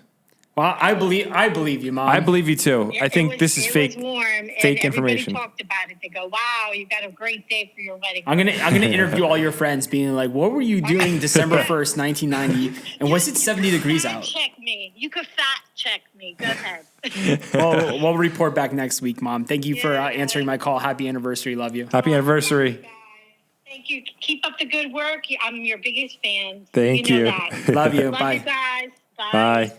Well, I believe you, Mom. I believe you too. Yeah, I think this is fake. It was warm, and fake information. Everybody talked about it. They go, "Wow, you got a great day for your wedding." I'm gonna interview all your friends, being like, "What were you doing December 1st, 1990? And was it 70 degrees out?" Check me. You could fact check me. Go ahead. Well, we'll report back next week, Mom. Thank you for answering my call. Happy anniversary. Love you. Happy anniversary. Thank you. Keep up the good work. I'm your biggest fan. Thank you. you. Know that. Love you. Love Bye. you guys. Bye.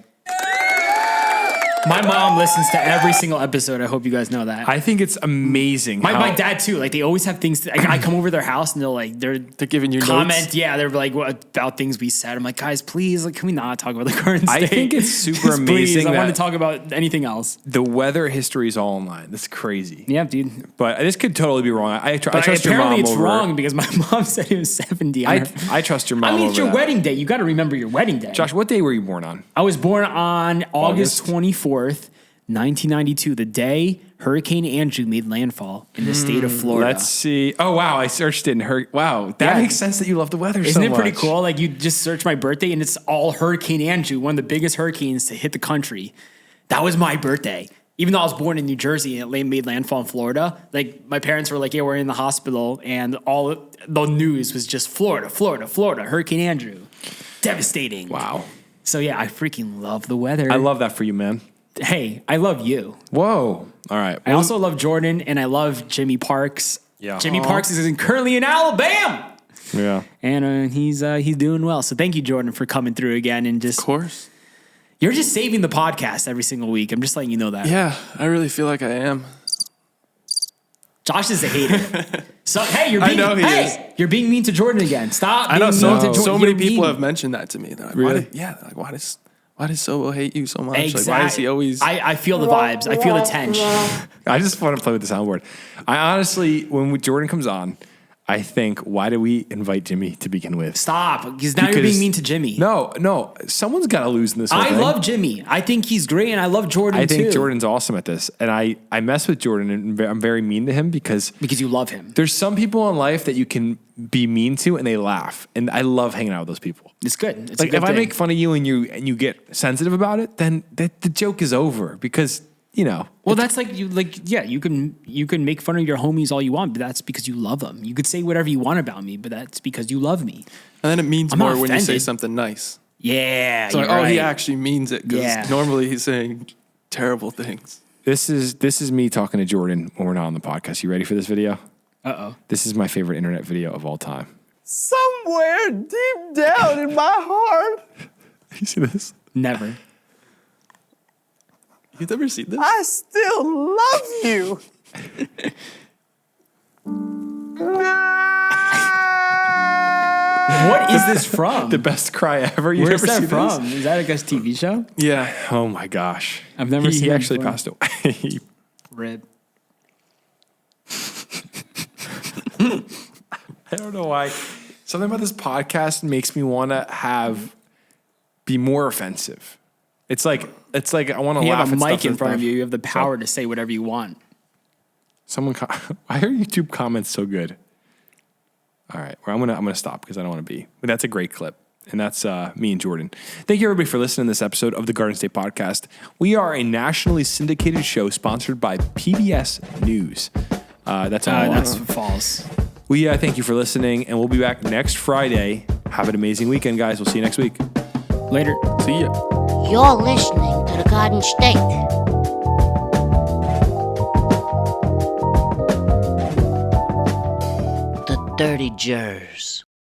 My mom listens to every single episode. I hope you guys know that. I think it's amazing. My dad too. Like they always have things. I come over their house and they're giving you comment. notes? Yeah, they're like about things we said. I'm like, guys, please, like, can we not talk about the Garden State? I think it's super Just amazing. Please, I want that to talk about anything else. the weather history is all online. That's crazy. Yeah, dude. But this could totally be wrong. I trust your Apparently, mom it's over. wrong because my mom said it was 70. I trust your mom. I mean, it's over your that. wedding day. You got to remember your wedding day. Josh, what day were you born on? I was born on August August? 24th, 1992, the day Hurricane Andrew made landfall in the state of Florida. Let's see. Oh wow, I searched it and wow, that Yeah. makes sense that you love the weather. Isn't so it pretty much. cool? Like you just search my birthday and it's all Hurricane Andrew, one of the biggest hurricanes to hit the country. That was my birthday. Even though I was born in New Jersey and it made landfall in Florida, like my parents were like, yeah, we're in the hospital. And all the news was just Florida, Hurricane Andrew. Devastating. Wow. So yeah, I freaking love the weather. I love that for you, man. Hey, I love you. Whoa. All right. I also love Jordan and I love Jimmy Parks. Yeah. Jimmy Parks is currently in Alabama. Yeah. And he's doing well. So thank you, Jordan, for coming through again and just Of course. You're just saving the podcast every single week. I'm just letting you know that. Yeah, I really feel like I am. Josh is a hater. So hey, you're being I know he is. you're being mean to Jordan again. Stop. I know being mean to Jordan. so many You're people mean. have mentioned that to me. They're like, Really? why does Sobo hate you so much? Exactly. Like, why is he always? I feel the vibes. I feel the tension. I just want to play with the soundboard. I honestly, when Jordan comes on, I think, why do we invite Jimmy to begin with? Stop, because now you're Because- being mean to Jimmy. No, someone's got to lose in this whole I thing. love Jimmy. I think he's great, and I love Jordan I think too. Jordan's awesome at this, and I mess with Jordan, and I'm very mean to him because you love him. there's some people in life that you can be mean to and they laugh, and I love hanging out with those people. It's good. It's Like a good if I thing. make fun of you and you get sensitive about it, then the joke is over because Well, that's like you can make fun of your homies all you want, but that's because you love them. You could say whatever you want about me, but that's because you love me. And then it means I'm more not when you say offended. something nice. Yeah, It's like, you're oh, he right. actually means it. Because Yeah. normally he's saying terrible things. this is me talking to Jordan when we're not on the podcast. You ready for this video? Uh-oh. This is my favorite internet video of all time. Somewhere deep down in my heart, You see this? Never. You've never seen this? I still love you. What is this from? The best cry ever. You Where's never that see from? This? Is that like a TV show? Yeah. Oh my gosh! I've never seen He it actually before. passed away. Rip. I don't know why. Something about this podcast makes me want to be more offensive. It's like I want to You laugh have a at mic stuff in front of that's you. You have the power to say whatever you want. Why are YouTube comments so good? All right, well, I'm gonna stop because I don't want to be. But that's a great clip, and that's me and Jordan. Thank you everybody for listening to this episode of the Garden State Podcast. We are a nationally syndicated show sponsored by PBS News. That's all. That's false. We thank you for listening, and we'll be back next Friday. Have an amazing weekend, guys. We'll see you next week. Later. See ya. You're listening to the Garden State. The Dirty Jers.